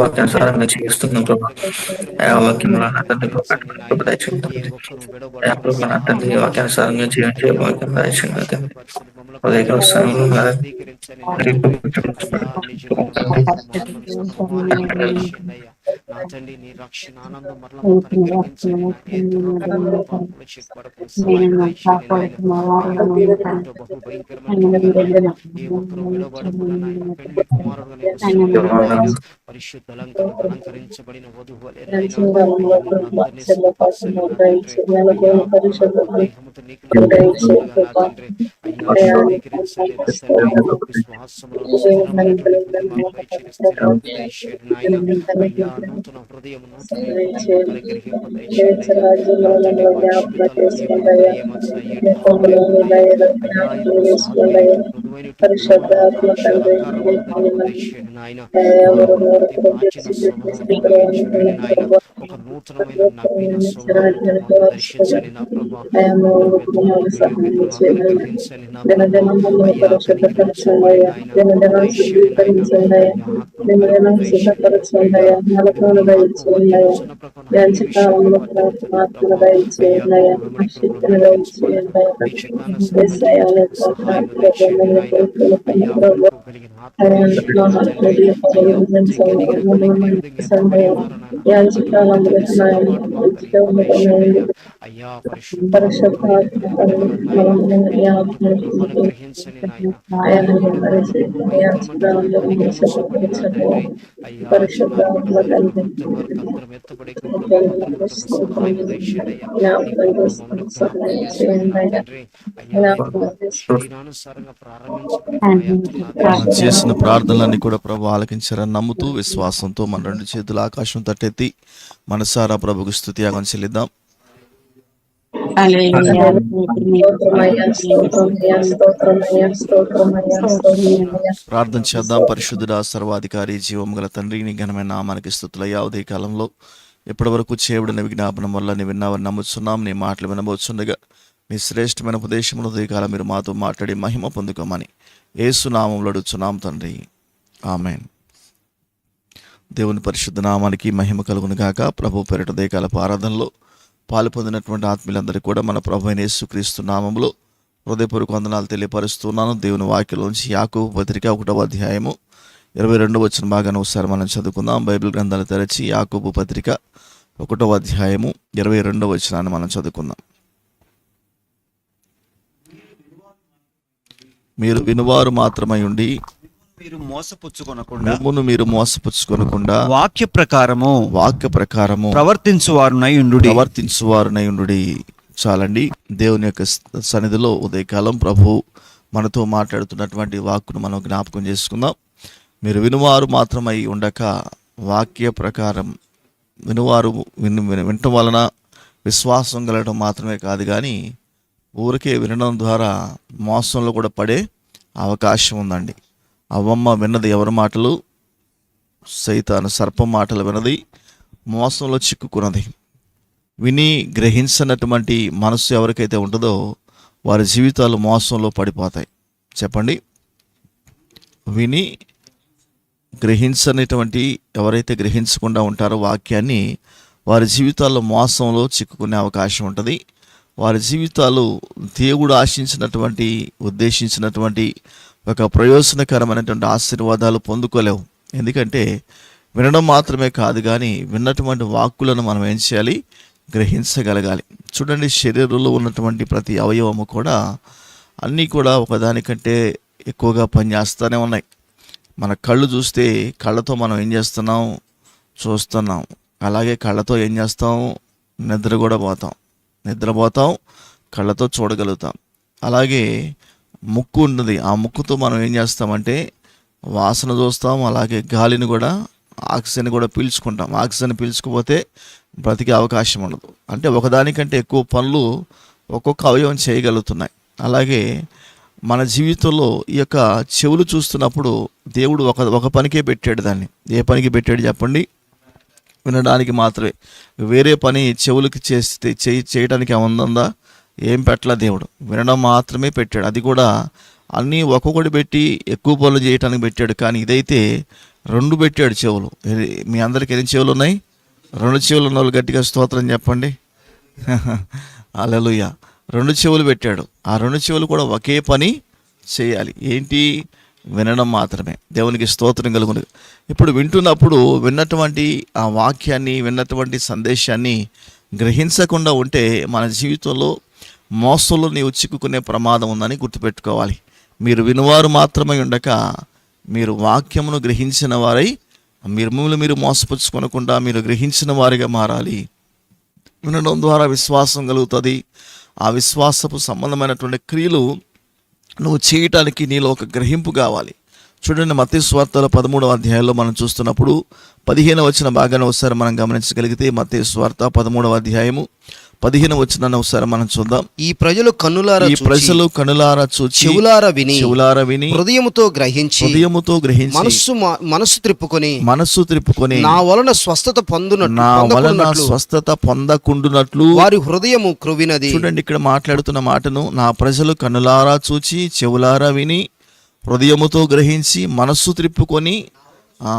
వాక్యానుసారంగా చేస్తున్నాం ప్రభా. ఆ వాక్యంలో వాక్యానుసారంగా జీవించే వాక్యం దయచేయండి. నా తండ్రి నీ రక్షణ ఆనందం మరల మాకు అనుగ్రహించండి. నా ఎంతలో పాపములు చెక్కబడకుండా సహాయం దయచేయండి నాయన. అయ్యా మేము పుట్ట బహు భయంకరమైనటువంటి నాయన. ఏ ఒక్కరూ విడవబడకుండా నాయన పెళ్లి కుమారుడుగా నీకు స్తోత్రం నాయన. పరిశుద్ధ అలంకరించబడిన వధువు వలె నాయన అందరినీ సుఖపరచండి నా తండ్రి. అయ్యా దేహముతో నీకు నా తండ్రి. అయ్యా శుద్ధీకరించండి నా తండ్రి. విశ్వాసంలో స్థిరమైనటువంటి బుద్ధి మాకు దయచేయండి నాయన. అయ్యా నూతన హృదయం నూతన గ్రహింప దయచేయండి అయ్యా. నా తండ్రి పరిశుద్ధతలో ఒక నూతనమైన నవీన స్వభావంతో మాకు దర్శించండి నా ప్రభా. గ్రహించండి నా ప్రభా. అయ్యా కనికరించబడి నాయన దయచేయండి నాయన. అయ్యా గ్రహించని నాయన. ఎత్తబడి సహాయం దయచేయండి అయ్యా. శరీరానుసారంగా ప్రారంభించబడి చేసిన ప్రార్థనలన్నీ కూడా ప్రభు ఆలకించారని నమ్ముతూ విశ్వాసంతో మన రెండు చేతులు ఆకాశం తట్టెత్తి మనసారా ప్రభుకు స్తుతియాగం చెల్లిద్దాం. ప్రార్థన చేద్దాం. పరిశుద్ధుడా సర్వాధికారి జీవం గల తండ్రి నీ ఘనమైన నామానికి స్తుతులయ్యా. ఉదయ కాలంలో ఇప్పటి వరకు చేయబడిన విజ్ఞాపనం వల్ల నీ విన్నావని నమ్ముతున్నాం. నీ మాటలు వినబోతుండగా మీ శ్రేష్టమైన ఉపదేశమును ఉదయకాలం మీరు మాతో మాట్లాడి మహిమ పొందుకోమని యేసు నామములో అడుగుచున్నాం తండ్రి, ఆమేన్. దేవుని పరిశుద్ధ నామానికి మహిమ కలుగును గాక. ప్రభు పేరిట ఉదయకాలపు ఆరాధనలో పాలు పొందినటువంటి ఆత్మీయులందరికీ కూడా మన ప్రభు అయిన యేసుక్రీస్తు నామములో హృదయపూర్వక వందనాలు తెలియపరుస్తున్నాను. దేవుని వాక్యంలోంచి యాకోబు పత్రిక 1వ అధ్యాయము 22వ వచనం భాగాన్ని ఒకసారి మనం చదువుకుందాం. బైబిల్ గ్రంథాలు తెరచి యాకోబు పత్రిక 1వ అధ్యాయము 22వ వచనాన్ని మనం చదువుకుందాం. మీరు వినువారు మాత్రమై ఉండి మీరు మోసపుచ్చుకొనకుండా వాక్య ప్రకారము ప్రవర్తించువారునై ఉండుడి. చాలండి. దేవుని యొక్క సన్నిధిలో ఉదయకాలం ప్రభు మనతో మాట్లాడుతున్నటువంటి వాక్కును మనం జ్ఞాపకం చేసుకుందాం. మీరు వినువారు మాత్రమై ఉండక వాక్య ప్రకారం వినటం వలన విశ్వాసం కలగడం మాత్రమే కాదు, కానీ ఊరికే వినడం ద్వారా మోసంలో కూడా పడే అవకాశం ఉందండి. అవ్వమ్మ విన్నది ఎవరి మాటలు? సైతాను సర్పం మాటలు విన్నది, మోసంలో చిక్కుకున్నది. విని గ్రహించినటువంటి మనసు ఎవరికైతే ఉంటుందో వారి జీవితాలు మోసంలో పడిపోతాయి. చెప్పండి. విని గ్రహించనటువంటి ఎవరైతే గ్రహించకుండా ఉంటారో వాక్యాన్ని, వారి జీవితాల్లో మోసంలో చిక్కుకునే అవకాశం ఉంటుంది. వారి జీవితాలు దేవుడు ఆశించినటువంటి ఉద్దేశించినటువంటి ఒక ప్రయోజనకరమైనటువంటి ఆశీర్వాదాలు పొందుకోలేవు. ఎందుకంటే వినడం మాత్రమే కాదు, కానీ విన్నటువంటి వాక్కులను మనం ఏం చేయాలి? గ్రహించగలగాలి. చూడండి, శరీరంలో ఉన్నటువంటి ప్రతి అవయవము కూడా అన్నీ కూడా ఒకదానికంటే ఎక్కువగా పనిచేస్తూనే ఉన్నాయి. మన కళ్ళు చూస్తే కళ్ళతో మనం ఏం చేస్తున్నాం? చూస్తున్నాం. అలాగే కళ్ళతో ఏం చేస్తాం? నిద్రపోతాం, కళ్ళతో చూడగలుగుతాం. అలాగే ముక్కు ఉంటుంది, ఆ ముక్కుతో మనం ఏం చేస్తామంటే వాసన చూస్తాం. అలాగే గాలిని కూడా, ఆక్సిజన్ కూడా పీల్చుకుంటాం. ఆక్సిజన్ పీల్చుకోపోతే బ్రతికే అవకాశం ఉండదు. అంటే ఒకదానికంటే ఎక్కువ పనులు ఒక్కొక్క అవయవం చేయగలుగుతున్నాయి. అలాగే మన జీవితంలో ఈ యొక్క చెవులు చూస్తున్నప్పుడు దేవుడు ఒక పనికే పెట్టాడు దాన్ని. ఏ పనికి పెట్టాడు చెప్పండి? వినడానికి మాత్రమే. వేరే పని చెవులకి చేయడానికి ఏముందా? ఏం పెట్టలా దేవుడు, వినడం మాత్రమే పెట్టాడు. అది కూడా అన్నీ ఒక్కొక్కటి పెట్టి ఎక్కువ పనులు చేయడానికి పెట్టాడు. కానీ ఇదైతే 2 పెట్టాడు చెవులు. మీ అందరికి ఎన్ని చెవులు ఉన్నాయి? 2 చెవులు ఉన్న వాళ్ళు గట్టిగా స్తోత్రం చెప్పండి. హల్లెలూయా. 2 చెవులు పెట్టాడు. ఆ 2 చెవులు కూడా ఒకే పని చేయాలి. ఏంటి? వినడం మాత్రమే. దేవునికి స్తోత్రం కలుగును. ఇప్పుడు వింటున్నప్పుడు విన్నటువంటి ఆ వాక్యాన్ని, విన్నటువంటి సందేశాన్ని గ్రహించకుండా ఉంటే మన జీవితంలో మోసంలో నీవు చిక్కుకునే ప్రమాదం ఉందని గుర్తుపెట్టుకోవాలి. మీరు వినువారు మాత్రమే ఉండక మీరు వాక్యమును గ్రహించిన వారై మిమ్మల్ని మీరు మోసపుచ్చుకొనకుండా మీరు గ్రహించిన వారిగా మారాలి. వినడం ద్వారా విశ్వాసం కలుగుతుంది. ఆ విశ్వాసపు సంబంధమైనటువంటి క్రియలు నువ్వు చేయటానికి నీలో ఒక గ్రహింపు కావాలి. చూడండి, మత్తయి సువార్తల 13వ అధ్యాయంలో మనం చూస్తున్నప్పుడు 15వ వచన భాగాన్ని ఒకసారి మనం గమనించగలిగితే, మత్తయి సువార్త 13వ అధ్యాయము 15వ వచనాన్ని ఒకసారి మనం చూద్దాం. ఈ ప్రజలు కన్నులారా చూచి చెవులారా విని హృదయముతో గ్రహించి మనస్సు త్రిప్పుకొని నా వలన స్వస్థత పొందకుండునట్లు వారి హృదయము క్రొవ్వినది. చూడండి, ఇక్కడ మాట్లాడుతున్న మాటను, నా ప్రజలు కన్నులారా చూచి చెవులారా విని హృదయముతో గ్రహించి మనస్సు త్రిప్పుకొని,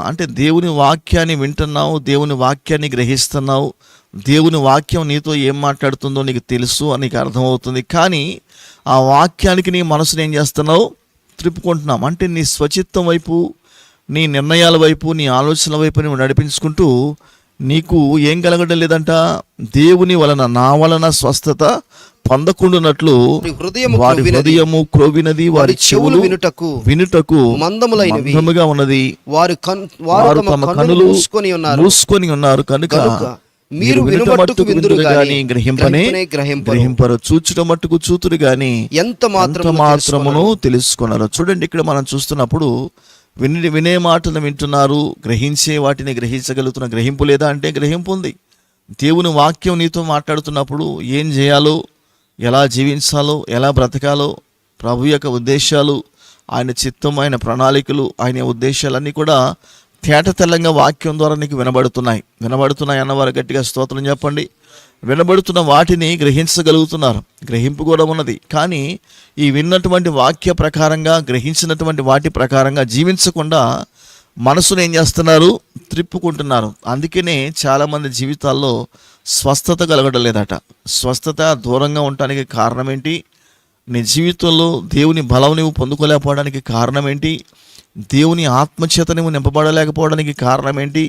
అంటే దేవుని వాక్యాన్ని వింటున్నావు, దేవుని వాక్యాన్ని గ్రహిస్తున్నావు, దేవుని వాక్యం నీతో ఏం మాట్లాడుతుందో నీకు తెలుసు అని నీకు అర్థమవుతుంది. కానీ ఆ వాక్యానికి నీ మనసుని ఏం చేస్తున్నావు? త్రిప్పుకుంటున్నావు. అంటే నీ స్వచిత్తం వైపు, నీ నిర్ణయాల వైపు, నీ ఆలోచనల వైపు నువ్వు నడిపించుకుంటూ నీకు ఏం కలగడం లేదంట? దేవుని వలన, నా వలన స్వస్థత పొందకుండునట్లు వారి హృదయము క్రొవ్వినది, వారి చెవులు వినుటకు మందముగా ఉన్నది, వారు తమ కన్నులు మూసుకొని ఉన్నారు కనుక మీరు వినుట మట్టుకు విందురు గాని గ్రహింపరు, చూచుట మట్టుకు చూతురు గాని ఎంత మాత్రమును తెలుసుకున్నారు. చూడండి, ఇక్కడ మనం చూస్తున్నప్పుడు వినే మాటలు వింటున్నారు, గ్రహించే వాటిని గ్రహించగలుగుతున్న గ్రహింపు లేదా అంటే గ్రహింపు ఉంది. దేవుని వాక్యం నీతో మాట్లాడుతున్నప్పుడు ఏం చేయాలో, ఎలా జీవించాలో, ఎలా బ్రతకాలో, ప్రభు యొక్క ఉద్దేశాలు, ఆయన చిత్తం, ఆయన ప్రణాళికలు, ఆయన ఉద్దేశాలన్నీ కూడా తేటతెల్లంగా వాక్యం ద్వారా నీకు వినబడుతున్నాయి అన్నవారు గట్టిగా స్తోత్రం చెప్పండి. వినబడుతున్న వాటిని గ్రహించగలుగుతున్నారు, గ్రహింపు కూడా ఉన్నది. కానీ ఈ విన్నటువంటి వాక్య ప్రకారంగా, గ్రహించినటువంటి వాటి ప్రకారంగా జీవించకుండా మనసును ఏం చేస్తున్నారు? త్రిప్పుకుంటున్నారు. అందుకనే చాలామంది జీవితాల్లో స్వస్థత కలగడం లేదట. స్వస్థత దూరంగా ఉండటానికి కారణం ఏంటి? నీ జీవితంలో దేవుని బలం నువ్వు పొందుకోలేకపోవడానికి కారణం ఏంటి? దేవుని ఆత్మచేత నువ్వు నింపబడలేకపోవడానికి కారణం ఏంటి?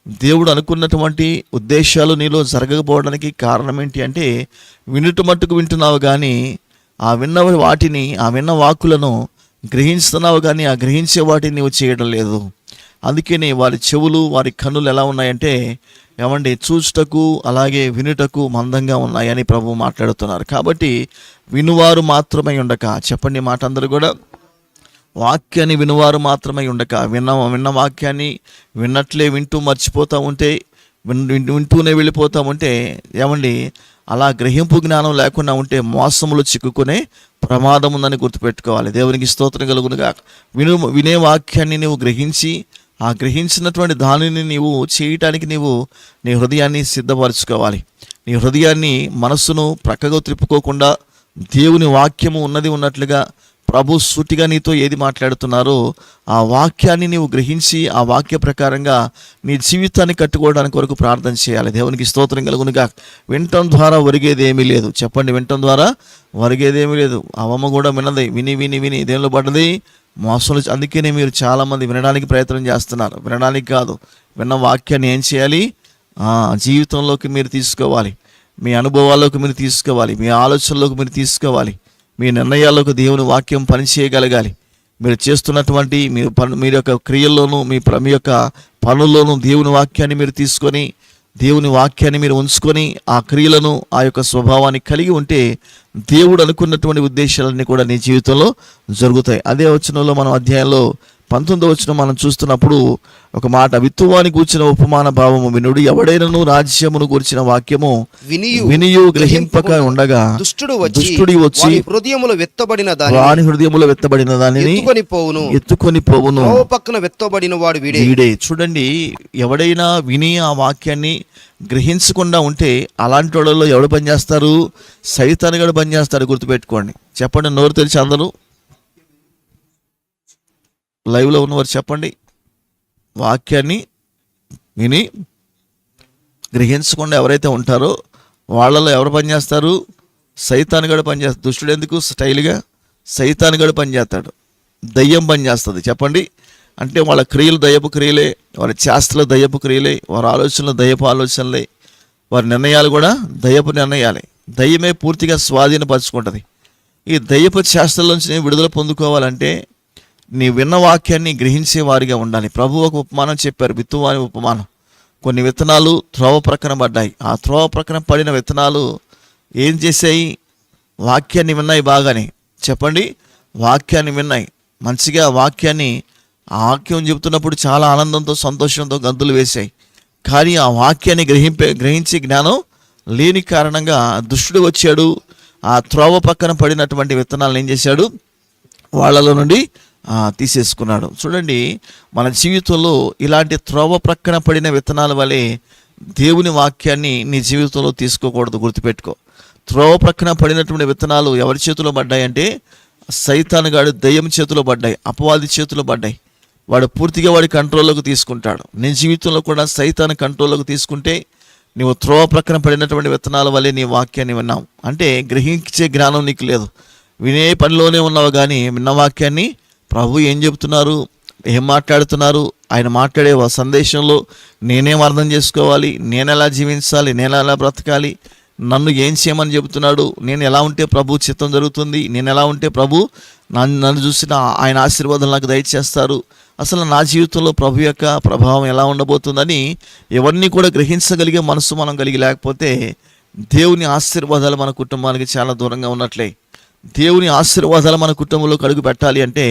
దేవుడు అనుకున్నటువంటి ఉద్దేశాలు నీలో జరగకపోవడానికి కారణం ఏంటి అంటే, వినుట మట్టుకు వింటున్నావు కానీ ఆ విన్న వాటిని, ఆ విన్న వాక్కులను గ్రహిస్తున్నావు కానీ ఆ గ్రహించే వాటిని నువ్వు చేయడం లేదు. అందుకని వారి చెవులు, వారి కన్నులు ఎలా ఉన్నాయంటే ఏమండి, చూచుటకు అలాగే వినుటకు మందంగా ఉన్నాయని ప్రభువు మాట్లాడుతున్నారు. కాబట్టి వినువారు మాత్రమై ఉండక, చెప్పండి మాట అందరూ కూడా, వాక్యాన్ని వినువారు మాత్రమై ఉండక, విన్న వాక్యాన్ని విన్నట్లే వింటూ మర్చిపోతూ ఉంటే, వింటూనే వెళ్ళిపోతూ ఉంటే ఏమండి, అలా గ్రహింపు జ్ఞానం లేకుండా ఉంటే మోసములు చిక్కుకునే ప్రమాదం ఉందని గుర్తుపెట్టుకోవాలి. దేవునికి స్తోత్రం కలుగునుగా. వినే వాక్యాన్ని నువ్వు గ్రహించి ఆ గ్రహించినటువంటి దానిని నీవు చేయటానికి నీవు నీ హృదయాన్ని సిద్ధపరచుకోవాలి. నీ హృదయాన్ని, మనస్సును ప్రక్కగా త్రిప్పుకోకుండా దేవుని వాక్యము ఉన్నది ఉన్నట్లుగా ప్రభు సూటిగా నీతో ఏది మాట్లాడుతున్నారో ఆ వాక్యాన్ని నీవు గ్రహించి ఆ వాక్య ప్రకారంగా నీ జీవితాన్ని కట్టుకోవడానికి కొరకు ప్రార్థన చేయాలి. దేవునికి స్తోత్రం కలుగునుగా. వినటం ద్వారా ఒరిగేది ఏమీ లేదు. చెప్పండి, వినటం ద్వారా ఒరిగేది ఏమీ లేదు. అవమ్మ కూడా విన్నది, విని విని విని దేనిలో పడ్డది, మోసంలో. అందుకనే మీరు చాలామంది వినడానికి ప్రయత్నం చేస్తున్నారు. వినడానికి కాదు, విన్న వాక్యాన్ని ఏం చేయాలి, జీవితంలోకి మీరు తీసుకోవాలి. మీ అనుభవాల్లోకి మీరు తీసుకోవాలి. మీ ఆలోచనలోకి మీరు తీసుకోవాలి. మీ నిర్ణయాల్లోకి దేవుని వాక్యం పనిచేయగలగాలి. మీరు చేస్తున్నటువంటి మీరు యొక్క క్రియల్లోనూ మీ యొక్క పనుల్లోనూ దేవుని వాక్యాన్ని మీరు తీసుకొని, దేవుని వాక్యాన్ని మీరు ఉంచుకొని ఆ క్రియలను ఆ యొక్క స్వభావాన్ని కలిగి ఉంటే దేవుడు అనుకున్నటువంటి ఉద్దేశాలన్నీ కూడా నీ జీవితంలో జరుగుతాయి. అదే వచనంలో మనం అధ్యాయంలో 19వ వచనం మనం చూస్తున్నప్పుడు ఒక మాట, విత్తువాని కూర్చిన ఉపమాన భావము వినుడు, ఎవడైనను రాజ్యమును కూర్చిన వాక్యము వినియు గ్రహింపక ఉండగా దుష్టుడు వచ్చి హృదయములో వెత్తబడిన వాని హృదయములో వెత్తబడిన దానిని ఎత్తుకొని పోవును. పక్కన వెత్తబడిన వాడు వీడే. చూడండి, ఎవడైనా విని ఆ వాక్యాన్ని గ్రహించకుండా ఉంటే అలాంటి వాళ్ళలో ఎవడు పనిచేస్తారు, సైతానుగాడు పనిచేస్తాడు. గుర్తుపెట్టుకోండి. చెప్పండి, నోరు తెరిచి అందరూ లైవ్లో ఉన్నవారు చెప్పండి. వాక్యాన్ని విని గ్రహించకుండా ఎవరైతే ఉంటారో వాళ్ళలో ఎవరు పనిచేస్తారు, సైతానుగాడు పనిచేస్తాడు. దుష్టుడు ఎందుకు స్టైల్గా సైతానుగాడు పనిచేస్తాడు, దయ్యం పనిచేస్తుంది. చెప్పండి, అంటే వాళ్ళ క్రియలు దయ్యపు క్రియలే, వారి చేష్టలు దయ్యపు క్రియలే, వారి ఆలోచనలు దయ్యపు ఆలోచనలే, వారి నిర్ణయాలు కూడా దయ్యపు నిర్ణయాలే. దయ్యమే పూర్తిగా స్వాధీనపరచుకుంటుంది. ఈ దయ్యపు చేష్టల నుంచి విడుదల పొందుకోవాలంటే నీ విన్న వాక్యాన్ని గ్రహించే వారిగా ఉండాలి. ప్రభు ఒక ఉపమానం చెప్పారు, విత్తువాని ఉపమానం. కొన్ని విత్తనాలు త్రోవ ప్రక్కన పడ్డాయి. ఆ త్రోవ ప్రక్కన పడిన విత్తనాలు ఏం చేశాయి, వాక్యాన్ని విన్నాయి బాగానే. చెప్పండి, వాక్యాన్ని విన్నాయి మంచిగా. వాక్యం చెబుతున్నప్పుడు చాలా ఆనందంతో సంతోషంతో గంతులు వేశాయి. కానీ ఆ వాక్యాన్ని గ్రహించే జ్ఞానం లేని కారణంగా దుష్టుడు వచ్చాడు. ఆ త్రోవ పక్కన పడినటువంటి విత్తనాలను ఏం చేశాడు, వాళ్ళలో నుండి తీసేసుకున్నాడు. చూడండి, మన జీవితంలో ఇలాంటి త్రోవ ప్రక్కన పడిన విత్తనాల వలె దేవుని వాక్యాన్ని నీ జీవితంలో తీసుకోకూడదు. గుర్తుపెట్టుకో. త్రోవ ప్రక్కన పడినటువంటి విత్తనాలు ఎవరి చేతిలో పడ్డాయంటే సైతానుగాడు దయ్యం చేతిలో పడ్డాయి, అపవాది చేతిలో పడ్డాయి. వాడు పూర్తిగా వాడి కంట్రోల్లోకి తీసుకుంటాడు. నీ జీవితంలో కూడా సైతాను కంట్రోల్లోకి తీసుకుంటే నువ్వు త్రోవ ప్రక్కన పడినటువంటి విత్తనాల వల్లే నీ వాక్యాన్ని విన్నావు. అంటే గ్రహించే జ్ఞానం నీకు లేదు, వినే పనిలోనే ఉన్నావు. కానీ విన్న వాక్యాన్ని ప్రభు ఏం చెబుతున్నారు, ఏం మాట్లాడుతున్నారు, ఆయన మాట్లాడే సందేశంలో నేనేం అర్థం చేసుకోవాలి, నేను ఎలా జీవించాలి, నేను ఎలా బ్రతకాలి, నన్ను ఏం చేయమని చెబుతున్నాడు, నేను ఎలా ఉంటే ప్రభు చిత్తం జరుగుతుంది, నేను ఎలా ఉంటే ప్రభు నన్ను చూసిన ఆయన ఆశీర్వాదాలు నాకు దయచేస్తారు, అసలు నా జీవితంలో ప్రభు యొక్క ప్రభావం ఎలా ఉండబోతుందని ఎవరిని కూడా గ్రహించగలిగే మనసు మనం కలిగి లేకపోతే దేవుని ఆశీర్వాదాలు మన కుటుంబానికి చాలా దూరంగా ఉన్నట్లే. దేవుని ఆశీర్వాదాలు మన కుటుంబంలో అడుగు పెట్టాలి అంటే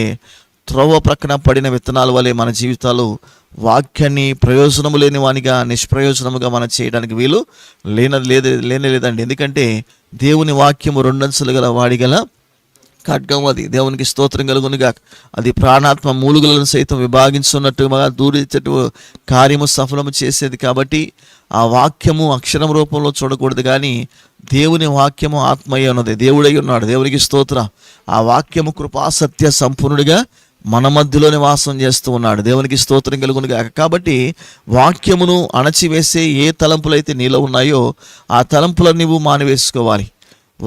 త్రోవ ప్రక్కన పడిన విత్తనాల వలె మన జీవితాలు వాక్యాన్ని ప్రయోజనము లేని వానిగా నిష్ప్రయోజనముగా మనం చేయడానికి వీలు లేదండి. ఎందుకంటే దేవుని వాక్యము రెండంచులు గల వాడిగల ఖడ్గం, అది దేవునికి స్తోత్రం కలుగునుగా. అది ప్రాణాత్మ మూలుగులను సైతం విభాగించున్నట్టుగా దూరించటు కార్యము సఫలము చేసేది. కాబట్టి ఆ వాక్యము అక్షరం రూపంలో చూడకూడదు, కానీ దేవుని వాక్యము ఆత్మయ్య ఉన్నది, దేవుడై ఉన్నాడు. దేవునికి స్తోత్రం. ఆ వాక్యము కృపా సత్య సంపూర్ణుడిగా మన మధ్యలోనే వాసం చేస్తూ ఉన్నాడు. దేవునికి స్తోత్రం కలుగునుగా. కాబట్టి వాక్యమును అణచివేసే ఏ తలంపులైతే నీలో ఉన్నాయో ఆ తలంపులను నీవు మానివేసుకోవాలి.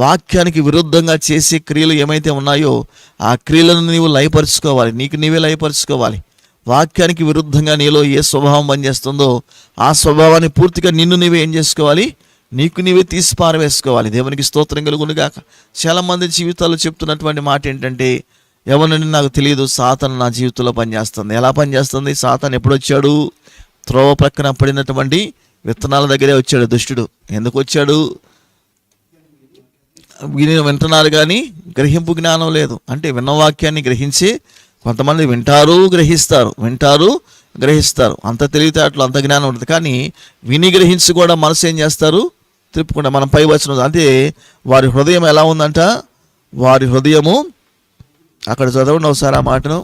వాక్యానికి విరుద్ధంగా చేసే క్రియలు ఏమైతే ఉన్నాయో ఆ క్రియలను నీవు లయపరుచుకోవాలి, నీకు నీవే లయపరుచుకోవాలి. వాక్యానికి విరుద్ధంగా నీలో ఏ స్వభావం పనిచేస్తుందో ఆ స్వభావాన్ని పూర్తిగా నిన్ను నీవే ఏం చేసుకోవాలి, నీకు నీవే తీసి పారవేసుకోవాలి. దేవునికి స్తోత్రం కలుగునుగాక. చాలామంది జీవితాల్లో చెప్తున్నటువంటి మాట ఏంటంటే, ఎవరిని నాకు తెలియదు, సాతాను నా జీవితంలో పనిచేస్తుంది. ఎలా పనిచేస్తుంది? సాతాను ఎప్పుడు వచ్చాడు? త్రోవ ప్రక్కన పడినటువంటి విత్తనాల దగ్గరే వచ్చాడు దుష్టుడు. ఎందుకు వచ్చాడు? వింటున్నారు కానీ గ్రహింపు జ్ఞానం లేదు. అంటే విన్న వాక్యాన్ని గ్రహించి కొంతమంది వింటారు గ్రహిస్తారు, అంత తెలివితేటలు అంత జ్ఞానం ఉంటుంది. కానీ విని గ్రహించి కూడా మనసు ఏం చేస్తారు, తిప్పుకుంటా. మనం పై వచనం అంటే వారి హృదయం ఎలా ఉందంట, వారి హృదయము, అక్కడ చదవండి ఒకసారి ఆ మాటను.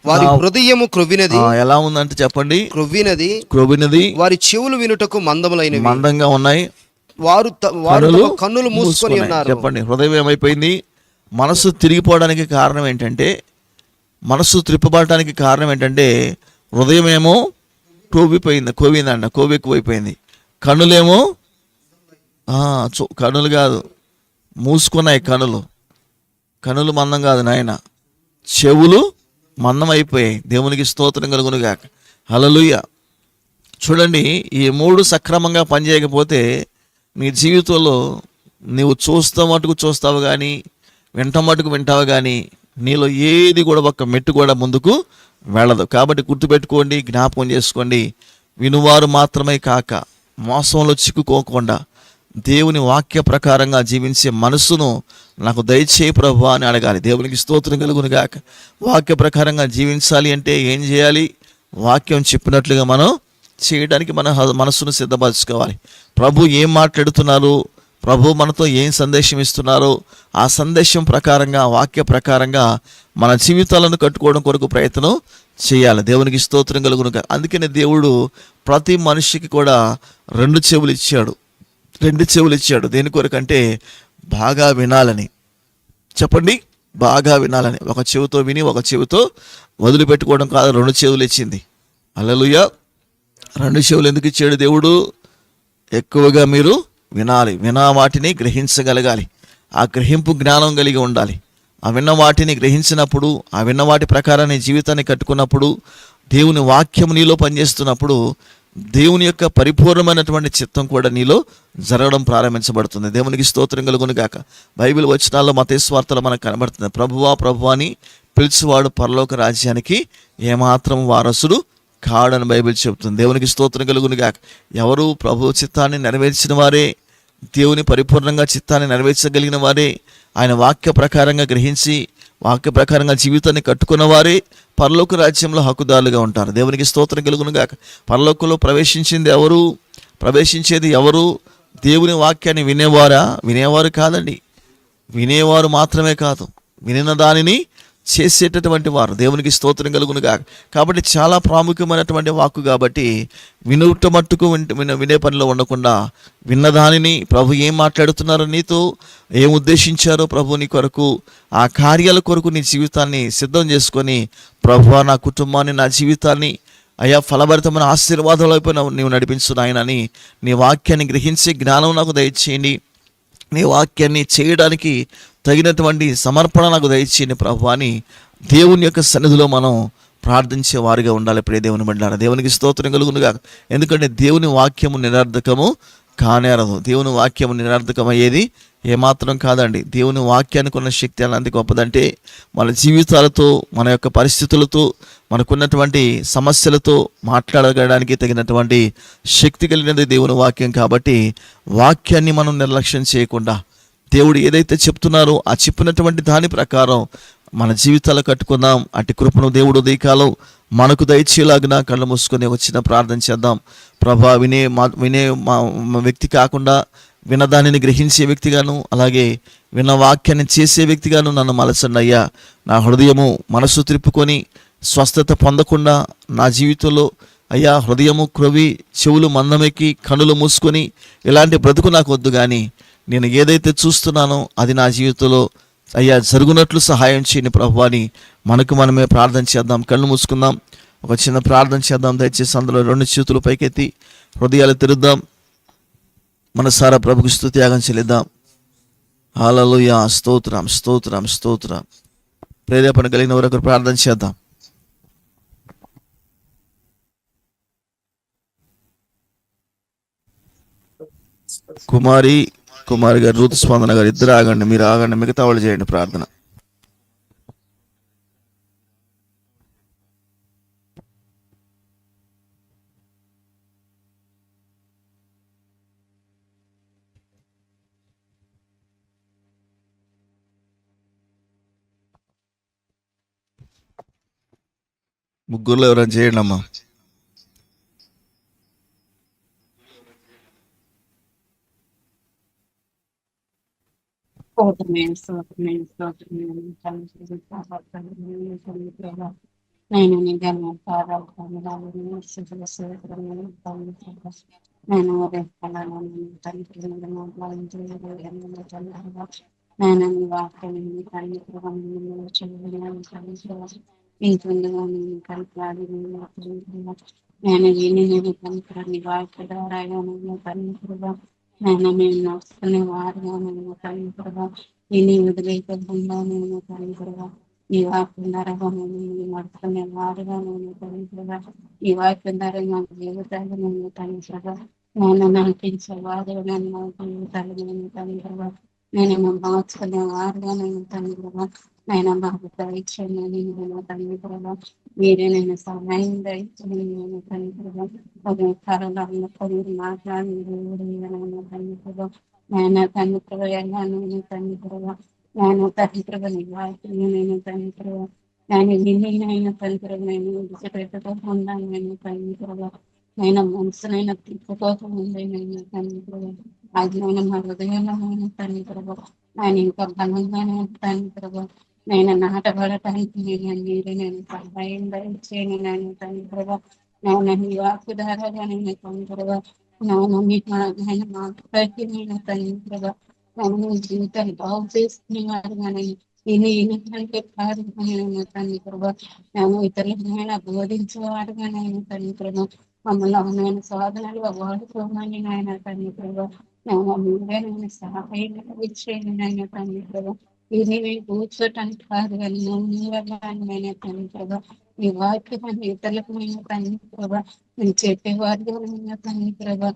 వారి హృదయము క్రొవ్వినది. ఎలా ఉందంటే చెప్పండి, క్రొవ్వినది. వారి చెవులు వినుటకు మందంగా ఉన్నాయి, వారు కన్నులు మూసుకొని ఉన్నారు. చెప్పండి, హృదయం ఏమైపోయింది, మనసు తిరిగిపోవడానికి కారణం ఏంటంటే, మనసు త్రిప్పబడటానికి కారణం ఏంటంటే, హృదయమేమో కొవ్వు ఎక్కువైపోయింది. కన్నులేమో కన్నులు కాదు, మూసుకున్నాయి కన్నులు మందం కాదు నాయన, చెవులు మందం అయిపోయాయి. దేవునికి స్తోత్రం కలుగును గాక. హల్లెలూయా. చూడండి, ఈ మూడు సక్రమంగా పనిచేయకపోతే నీ జీవితంలో నీవు మటుకు చూస్తావు కానీ, మటుకు వింటావు కానీ, నీలో ఏది కూడా ఒక్క మెట్టు కూడా ముందుకు వెళ్ళదు. కాబట్టి గుర్తుపెట్టుకోండి, జ్ఞాపకం చేసుకోండి, వినువారు మాత్రమే కాక మోసంలో చిక్కుకోకుండా దేవుని వాక్య ప్రకారంగా జీవించే మనసును నాకు దయచేయి ప్రభువా అని అడగాలి. దేవునికి స్తోత్రం కలుగును గాక. వాక్య ప్రకారంగా జీవించాలి అంటే ఏం చేయాలి? వాక్యం చెప్పినట్లుగా మనం చేయడానికి మన మనసును సిద్ధపరచుకోవాలి. ప్రభు ఏం మాట్లాడుతున్నారు, ప్రభు మనతో ఏం సందేశం ఇస్తున్నారో ఆ సందేశం ప్రకారంగా, వాక్య ప్రకారంగా మన జీవితాలను కట్టుకోవడం కొరకు ప్రయత్నం చేయాలి. దేవునికి స్తోత్రం కలుగును గాక. అందుకనే దేవుడు ప్రతి మనిషికి కూడా రెండు చెవులు ఇచ్చాడు. దేని కొరకంటే బాగా వినాలని. చెప్పండి, బాగా వినాలని. ఒక చెవితో విని ఒక చెవితో వదిలిపెట్టుకోవడం కాదు, రెండు చెవులు ఇచ్చింది. హల్లెలూయా. రెండు చెవులు ఎందుకు ఇచ్చాడు దేవుడు? ఎక్కువగా మీరు వినాలి, వినా వాటిని గ్రహించగలగాలి, ఆ గ్రహింపు జ్ఞానం కలిగి ఉండాలి. ఆ విన్న వాటిని గ్రహించినప్పుడు, ఆ విన్న వాటి ప్రకారం నీ జీవితాన్ని కట్టుకున్నప్పుడు, దేవుని వాక్యం నీలో పనిచేస్తున్నప్పుడు దేవుని యొక్క పరిపూర్ణమైనటువంటి చిత్తం కూడా నీలో జరగడం ప్రారంభించబడుతుంది. దేవునికి స్తోత్రం కలుగును గాక. బైబిల్ వచనాల్లో మత్తయి సువార్తలో మనకు కనబడుతుంది, ప్రభువా అని పిలిచేవాడు పరలోక రాజ్యానికి ఏమాత్రం వారసుడు కాడని బైబిల్ చెబుతుంది. దేవునికి స్తోత్రం కలుగును గాక. ఎవరు ప్రభు చిత్తాన్ని నెరవేర్చిన వారే, దేవుని పరిపూర్ణంగా చిత్తాన్ని నెరవేర్చగలిగిన వారే, ఆయన వాక్య ప్రకారంగా గ్రహించి వాక్య ప్రకారంగా జీవితాన్ని కట్టుకున్న వారే పరలోక రాజ్యంలో హక్కుదారులుగా ఉంటారు. దేవునికి స్తోత్రం కలుగును గాక. పరలోకంలో ప్రవేశించేది ఎవరు? దేవుని వాక్యాన్ని వినేవారు కాదండి. వినేవారు మాత్రమే కాదు, వినిన దానిని చేసేటటువంటి వారు. దేవునికి స్తోత్రం కలుగును గాక. కాబట్టి చాలా ప్రాముఖ్యమైనటువంటి వాక్కు కాబట్టి వినుట మట్టుకు వినే పనిలో ఉండకుండా విన్నదానిని, ప్రభు ఏం మాట్లాడుతున్నారో, నీతో ఏం ఉద్దేశించారో ప్రభు నీ కొరకు, ఆ కార్యాల కొరకు నీ జీవితాన్ని సిద్ధం చేసుకొని, ప్రభువా నా కుటుంబాన్ని, నా జీవితాన్ని అయ్యా ఫలభరితమైన ఆశీర్వాదాల వైపు నీవు నడిపించు నాయనని నీ వాక్యాన్ని గ్రహించే జ్ఞానం నాకు దయచేయండి, నీ వాక్యాన్ని చేయడానికి తగినటువంటి సమర్పణ నాకు దయచేయండి ప్రభు అని దేవుని యొక్క సన్నిధిలో మనం ప్రార్థించే వారిగా ఉండాలి. ప్రియ దేవుని బిడ్డలారా, దేవునికి స్తోత్రం కలుగునుగా. ఎందుకంటే దేవుని వాక్యము నిరర్ధకము కానేరదు. దేవుని వాక్యము నిరర్ధకమయ్యేది ఏమాత్రం కాదండి. దేవుని వాక్యానికి ఉన్న శక్తి అంత గొప్పదంటే, మన జీవితాలతో, మన యొక్క పరిస్థితులతో, మనకున్నటువంటి సమస్యలతో మాట్లాడగడానికి తగినటువంటి శక్తి కలిగినది దేవుని వాక్యం. కాబట్టి వాక్యాన్ని మనం నిర్లక్ష్యం చేయకుండా, దేవుడు ఏదైతే చెప్తున్నారో ఆ చెప్పినటువంటి దాని ప్రకారం మన జీవితాలు కట్టుకుందాం. అట్టి కృపను దేవుడు ఉదయకాలం మనకు దయచేలాగిన కళ్ళు మూసుకొని వచ్చిన ప్రార్థన చేద్దాం. ప్రభా, వినే వ్యక్తి కాకుండా వినదానిని గ్రహించే వ్యక్తిగాను, అలాగే విన్న వాక్యాన్ని చేసే వ్యక్తిగాను నన్ను మలచండి అయ్యా. నా హృదయము మనసు త్రిప్పుకొని స్వస్థత పొందకుండా నా జీవితంలో అయ్యా హృదయము క్రొవి, చెవులు మందమెక్కి, కనులు మూసుకొని ఇలాంటి బ్రతుకు నాకు వద్దు. కానీ నేను ఏదైతే చూస్తున్నానో అది నా జీవితంలో అయ్యా జరుగునట్లు సహాయం చేయని ప్రభువా అని మనకు మనమే ప్రార్థన చేద్దాం. కళ్ళు మూసుకుందాం, ఒక చిన్న ప్రార్థన చేద్దాం. దయచేసి అందులో రెండు చేతులు పైకెత్తి హృదయాలు తెరుద్దాం. మనసారా ప్రభుకు స్తుతి యాగం చెల్లిద్దాం. హల్లెలూయా. స్తోత్రం, స్తోత్రం, స్తోత్రం. ప్రేరేపణ కలిగిన వరకు ప్రార్థన చేద్దాం. కుమారి గారు, రూతు స్పందన గారు ఇద్దరు ఆగండి, మీరు ఆగండి, మిగతా వాళ్ళు చేయండి ప్రార్థన. ముగ్గురులో ఎవరైనా చేయండి అమ్మా. నాయన నీ వాక్యం తల్లి ప్రభావం ఇంటుండగా నేను కలిపి నేను విని కలిపి వాక్య ద్వారా తల్లి ప్రభావం నేను మేము నడుచుకునే వారుగా నేను తల్లి ప్రభావం విని వదిలేకుండా నేను తల్లి ప్రభావం ఈ వాక్యం ద్వారా మేము నడుచుకునే వారుగా నేను తల్లి ప్రభావం ఈ వాక్యం ద్వారా మా జీవితాలు నేను తల్లి ప్రభావం నేను నడిపించే వారుగా నేను మా జీవితాలు నేను తల్లి ప్రభావం నేను మార్చుకునే వారుగా నేను తండ్రి ప్రభా నేను మాకు దయచేయండి నేను తండ్రి ప్రభా మీరే నేను సహాయం దయచేయండి నేను తండ్రి ప్రభా ఒక కరోనా కొన్ని మాట్లాడి నేను తండ్రి ప్రభా నేను తండ్రి ప్రభా నేను తండ్రి ప్రభా నేను తండ్రి ప్రభా నేను తండ్రి ప్రభా నేను నిన్నైనా తండ్రి ప్రభా నేను విడిచిపెట్టకుండా నేను తండ్రి ప్రభా నేను మనసునైనా తిప్పుకోకముందే నేను తండ్రి ప్రభా అది నేను మా హృదయంలో తండ్రి ప్రభా ఆయన ఇంకా బలంగానే తండ్రి ప్రభా నేను నాటబడటానికి మీరే నేను సహాయం దయచేయని నేను తండ్రి ప్రభా నేను ఈ వాకు ద్వారా నేను తండ్రి ప్రభా నేను మీకు ఆయన మాటపైకి నేను తండ్రి ప్రభా నేను మీ జీవితాన్ని బాగు చేసుకునేవారు కానీ ఈయనకంటే కాదు నేను తండ్రి ప్రభా నేను ఇతరులైనా బోధించేవారుగా నేను తండ్రి ప్రభా మమ్మల్ని నేను సాధనలుగా వాడుకోమని నాయన తండ్రి ప్రభా మీరే నేను సహాయం ఇచ్చేయండి నాయన తండ్రి ప్రభా ఇది కూర్చోటానికి కాదు కానీ నేను తండ్రి ప్రభా ఈ వాక్యాన్ని ఇతరులకు నేను తండ్రి ప్రభా నేను చెప్పేవారుగా నేను తండ్రి ప్రభా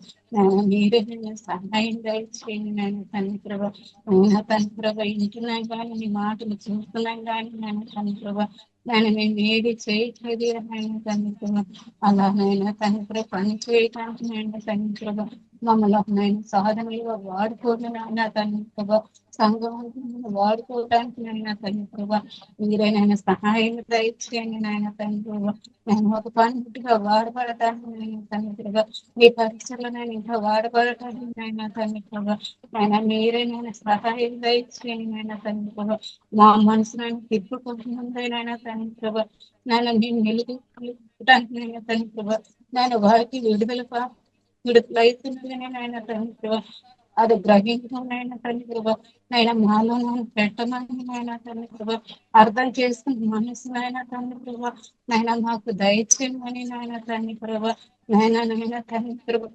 మీరే నేను సహాయం దయచేయండి నేను తండ్రి ప్రభా నేను తండ్రి ప్రభా ఇంటున్నాం కానీ నీ మాటలు చూస్తున్నాం కానీ నేను తండ్రి ప్రభా మేము ఏది చేయట్లేదు నేను తండ్రి ప్రభా అలా నేను తండ్రి ప్రభా పని చేయటానికి నేను తండ్రి ప్రభా మమ్మల్ని నేను సాధనలుగా వాడుకోవాలని తండ్రి ప్రభా సంఘం వాడుకోవడానికి నేను తండ్రి ప్రభా మీరే నేను సహాయం దయచేయండి నాయన తండ్రి ప్రభా నేను ఒక పనిగా వాడబడటానికి నేను తండ్రి ప్రభా మీ పరీక్షలో నేను ఇంకా వాడబడటానికి నేను తండ్రి ప్రభా ఆయన మీరే నేను సహాయం దయచేయండి నేను తండ్రి ప్రభా మా మనసు నేను తిప్పుకుంటుందైనా తండ్రి ప్రభా నేను నిలుపుకోవడానికి నేను తండ్రి ప్రభా నేను వారికి విడుదలైతుందని నాయన తండ్రి ప్రభా అది గ్రహించడం తండ్రి ప్రభా నైనా మాలో పెట్టమని నాయన తండ్రి ప్రభా అర్థం చేసుకుని మనసునైనా తండ్రి ప్రభా నైనా మాకు దయచేయమని నాయన తండ్రి ప్రభా నైనా తండ్రి ప్రభా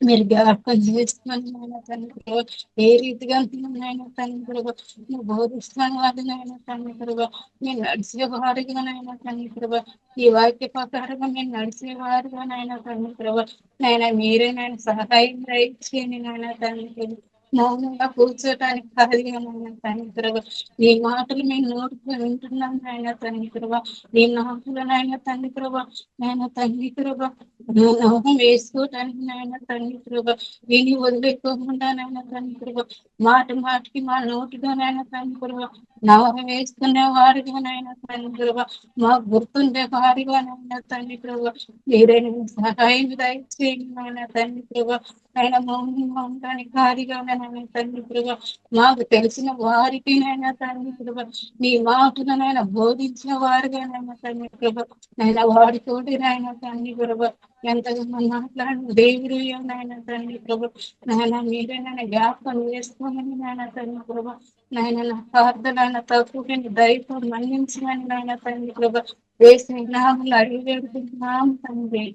మీరు జ్ఞాపకం చేసుకుని నాయన తండ్రి ప్రభా ఏ రీతిగా నాయన తండ్రి ప్రభా నువ్వు బోధిస్తాను అది నాయన తండ్రి ప్రభా మీరు నడిచేవారుగా నాయన తండ్రి ప్రభా ఈ వాక్య ప్రకారంగా మీరు నడిచేవారుగా నాయన తండ్రి ప్రభా నైనా మీరే నేను సహాయం దయచేయండి నాయన తండ్రి ప్రభా మౌనంగా కూర్చోటానికి ఖాళీగా నాయన తండ్రి ప్రభా నీ మాటలు మేము నోటుకు వింటున్నాం నాయన తండ్రి ప్రభా నీ మాటలు నాయన తండ్రి ప్రభా నాయన తండ్రి ప్రభా నోహం వేసుకోవటానికి నాయన తండ్రి ప్రభా విని వదిలేకోకుండా నాయన తండ్రి ప్రభా మాటికి మా నోటిగా నాయన తండ్రి ప్రభా నవహం వేసుకునే వారిగా నాయన తండ్రి ప్రభా మా గుర్తుండే వారిగా నాయన తండ్రి ప్రభా మీరే సహాయం దయచేయండి నాయన తండ్రి ప్రభా ఆయన మౌనంగా ఉండడానికి వారిగా నాయన తండ్రి ప్రభా మాకు తెలిసిన వారికి నాయన తండ్రి ప్రభా నీ మాటలనైనా బోధించిన వారిగా నాయన తండ్రి ప్రభా నైనా వాడితోటి నాయన తండ్రి ప్రభా ఎంతగా మాట్లాడిన దేవుడు నాయన తండ్రి ప్రభా నాయన మీరే నన్ను జ్ఞాపకం చేసుకోమని నాయన తండ్రి ప్రభా నాయన నా ప్రార్థన తప్పుని దయతో మన్నించమని నాయన తండ్రి ప్రభా వేసిన నామలు అడిగి వేడుకుంటున్నాం తండ్రి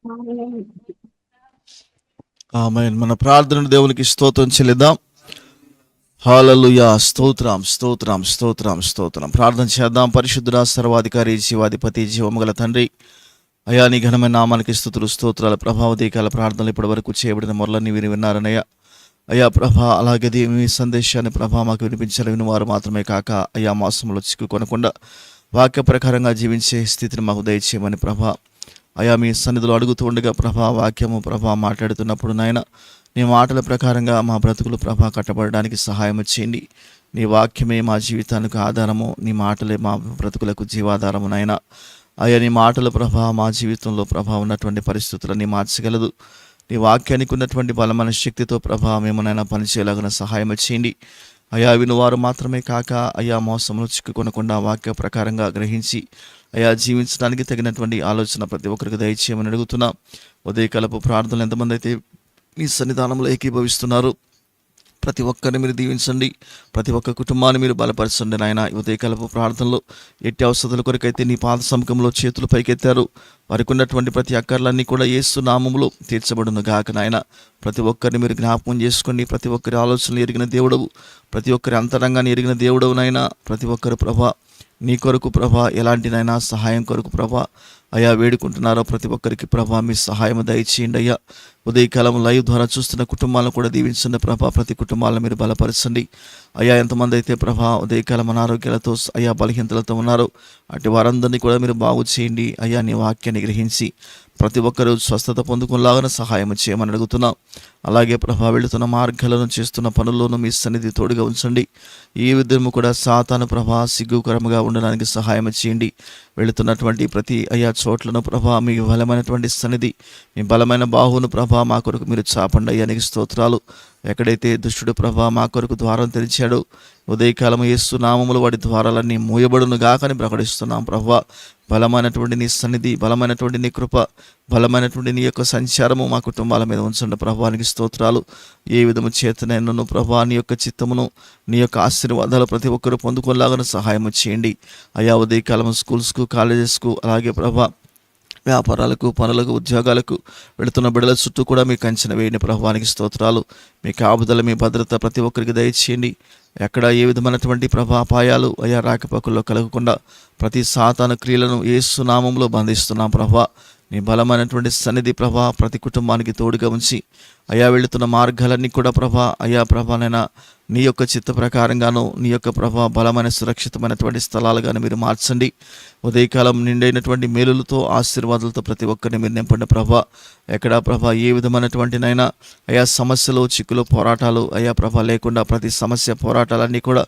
ఆమేన్. ఆమేన్. మన ప్రార్థన దేవునికి స్తోత్రం చెల్లిద్దాం. హల్లెలూయా. స్తోత్రం స్తోత్రం స్తోత్రం స్తోత్రం. ప్రార్థన చేద్దాం. పరిశుద్ధుడా, సర్వాధికారి, జీవాధిపతి, జీవముగల తండ్రి, అయా నీ ఘనమైన నామానికి స్తుతులు స్తోత్రాల ప్రభావదీకాల ప్రార్థనలు ఇప్పటి వరకు చేయబడిన మొరలన్నీ విన్నారనయ్యా. అయ్యా ప్రభా, అలాగే మీ సందేశాన్ని ప్రభా మాకు వినిపించాలని వారు మాత్రమే కాక అయ్యా మోసంలో చిక్కుకొనకుండా వాక్య ప్రకారంగా జీవించే స్థితిని మాకు దయచేయమని ప్రభా అయా మీ సన్నిధిలో అడుగుతూ ఉండగా ప్రభా వాక్యము ప్రభా మాట్లాడుతున్నప్పుడు నాయన నీ మాటల ప్రకారంగా మా బ్రతుకులు ప్రభా కట్టబడడానికి సహాయం చేయండి. నీ వాక్యమే మా జీవితానికి ఆధారము, నీ మాటలే మా బ్రతుకులకు జీవాధారము నాయన. అయ్యా నీ మాటల ప్రభా మా జీవితంలో ప్రభా ఉన్నటువంటి పరిస్థితులన్నీ మార్చగలదు. నీ వాక్యానికి ఉన్నటువంటి బలమైన శక్తితో ప్రభా మేము నైనా పనిచేయలాగిన సహాయం చేయండి. అయా వినువారు మాత్రమే కాక అయా మోసంలో చిక్కుకొనకుండా వాక్య ప్రకారంగా గ్రహించి అయా జీవించడానికి తగినటువంటి ఆలోచన ప్రతి ఒక్కరికి దయచేయమని అడుగుతున్నా. ఉదయకాలపు ప్రార్థనలు ఎంతమంది అయితే మీ సన్నిధానంలో ఏకీభవిస్తున్నారు ప్రతి ఒక్కరిని మీరు దీవించండి, ప్రతి ఒక్క కుటుంబాన్ని మీరు బలపరచండి నాయన. ఉదయకాలపు ప్రార్థనలో ఎట్టి అవసరాల కొరకైతే నీ పాద సముఖంలో చేతులు పైకెత్తారు, వారికి ఉన్నటువంటి ప్రతి అక్కర్లన్నీ కూడా యేసు నామములో తీర్చబడును గాక నాయన. ప్రతి ఒక్కరిని మీరు జ్ఞాపకం చేసుకోండి, ప్రతి ఒక్కరి ఆలోచనలు ఎరిగిన దేవుడవు, ప్రతి ఒక్కరి అంతరంగాన్ని ఎరిగిన దేవుడవు నాయన. ప్రతి ఒక్కరు ప్రభా నీ కొరకు ప్రభా ఎలాంటినైనా సహాయం కొరకు ప్రభా అయ్యా వేడుకుంటున్నారో ప్రతి ఒక్కరికి ప్రభా మీ సహాయం దయచేయండి అయ్యా. ఉదయకాలం లైవ్ ద్వారా చూస్తున్న కుటుంబాలను కూడా దీవించండి ప్రభా, ప్రతి కుటుంబాలను మీరు బలపరచండి అయ్యా. ఎంతమంది అయితే ప్రభా ఉదయకాలం అనారోగ్యాలతో అయ్యా బలహీనతలతో ఉన్నారో అటు వారందరినీ కూడా మీరు బాగు చేయండి అయ్యా. నీ వాక్యాన్ని గ్రహించి ప్రతి ఒక్కరూ స్వస్థత పొందుకునేలాగా సహాయం చేయమని అడుగుతున్నాం. అలాగే ప్రభా వెళుతున్న మార్గాలను చేస్తున్న పనుల్లోనూ మీ సన్నిధి తోడుగా ఉంచండి. ఈ విధము కూడా సాతాను ప్రభా సిగ్గుకరముగా ఉండడానికి సహాయం చేయండి. వెళుతున్నటువంటి ప్రతి అయ్యా చోట్లను ప్రభా మీ బలమైనటువంటి సన్నిధి, మీ బలమైన బాహువును ప్రభా మా కొరకు మీరు చాపండి అయ్యా. నీకు స్తోత్రాలు. ఎక్కడైతే దుష్టుడు ప్రభా మా కొరకు ద్వారం తెరిచాడో ఉదయకాలం యేసు నామములు వాడి ద్వారాలన్నీ మూయబడును గాకని ప్రకటిస్తున్నాం ప్రభా. బలమైనటువంటి నీ సన్నిధి, బలమైనటువంటి నీ కృప, బలమైనటువంటి నీ యొక్క సంచారము మా కుటుంబాల మీద ఉంచండి ప్రభానికి స్తోత్రాలు. ఏ విధము చేతనైనను ప్రభా నీ యొక్క చిత్తమును, నీ యొక్క ఆశీర్వాదాలు ప్రతి ఒక్కరూ పొందుకోలాగా సహాయం చేయండి అయ్యా. ఉదయకాలం స్కూల్స్కు, కాలేజెస్కు, అలాగే ప్రభా వ్యాపారాలకు, పనులకు, ఉద్యోగాలకు వెళుతున్న బిడ్డల చుట్టూ కూడా మీకు అంచనా వేయండి ప్రభానికి స్తోత్రాలు. మీ కాపుదల, మీ భద్రత ప్రతి ఒక్కరికి దయచేయండి. ఎక్కడ ఏ విధమైనటువంటి ప్రభాపాయాలు అయ్యా రాకపోకల్లో కలగకుండా ప్రతి సాతాను క్రియలను యేసు నామంలో బంధిస్తున్నాం ప్రభా. నీ బలమైనటువంటి సన్నిధి ప్రభా ప్రతి కుటుంబానికి తోడుగా ఉంచి అయ్యా వెళుతున్న మార్గాలన్నీ కూడా ప్రభా అయ్యా ప్రభానైనా నీ యొక్క చిత్త ప్రకారంగాను, నీ యొక్క ప్రభా బలమైన సురక్షితమైనటువంటి స్థలాలుగాను మీరు మార్చండి. ఉదయకాలం నిండైనటువంటి మేలులతో, ఆశీర్వాదాలతో ప్రతి ఒక్కరిని మీరు నింపండి ప్రభా. ఎక్కడ ప్రభా ఏ విధమైనటువంటినైనా అయా సమస్యలు, చిక్కులు, పోరాటాలు అయా ప్రభా లేకుండా ప్రతి సమస్య, పోరాటాలన్నీ కూడా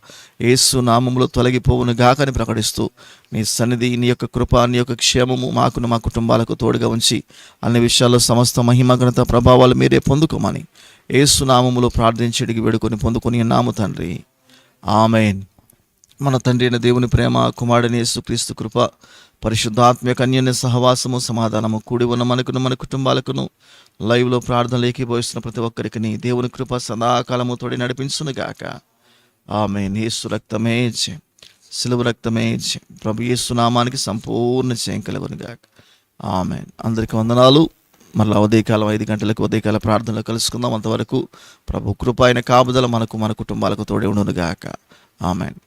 యేసు నామములో తొలగిపోవును గాకని ప్రకటిస్తూ నీ సన్నిధి, నీ యొక్క కృప, నీ యొక్క క్షేమము మాకును మా కుటుంబాలకు తోడుగా ఉంచి అన్ని విషయాల్లో సమస్త మహిమ, ఘనత, ప్రభావాలు మీరే పొందుకోమని యేసు నామములో ప్రార్థించేడికి వేడుకొని పొందుకొని నాము తండ్రి, ఆమేన్. మన తండ్రి అయిన దేవుని ప్రేమ, కుమారుడైన యేసుక్రీస్తు కృప, పరిశుద్ధాత్మ అన్యోన్య సహవాసము, సమాధానము కూడి ఉన్న మనకును, మన కుటుంబాలకును, లైవ్లో ప్రార్థనలు ఏకీభవిస్తున్న ప్రతి ఒక్కరికి దేవుని కృప సదాకాలము తోడి నడిపించును గాక. ఆమేన్. యేసు రక్తమే జయం, సిలువ రక్తమే జయం. ప్రభు యేసు నామానికి సంపూర్ణ జయం కలుగును గాక. ఆమేన్. అందరికీ వందనాలు. మళ్ళీ ఉదయకాలం 5 గంటలకు ఉదయకాల ప్రార్థనలో కలుసుకుందాం. అంతవరకు ప్రభు కృప అయిన కాపుదల మనకు, మన కుటుంబాలకు తోడే ఉండును గాక. ఆమేన్.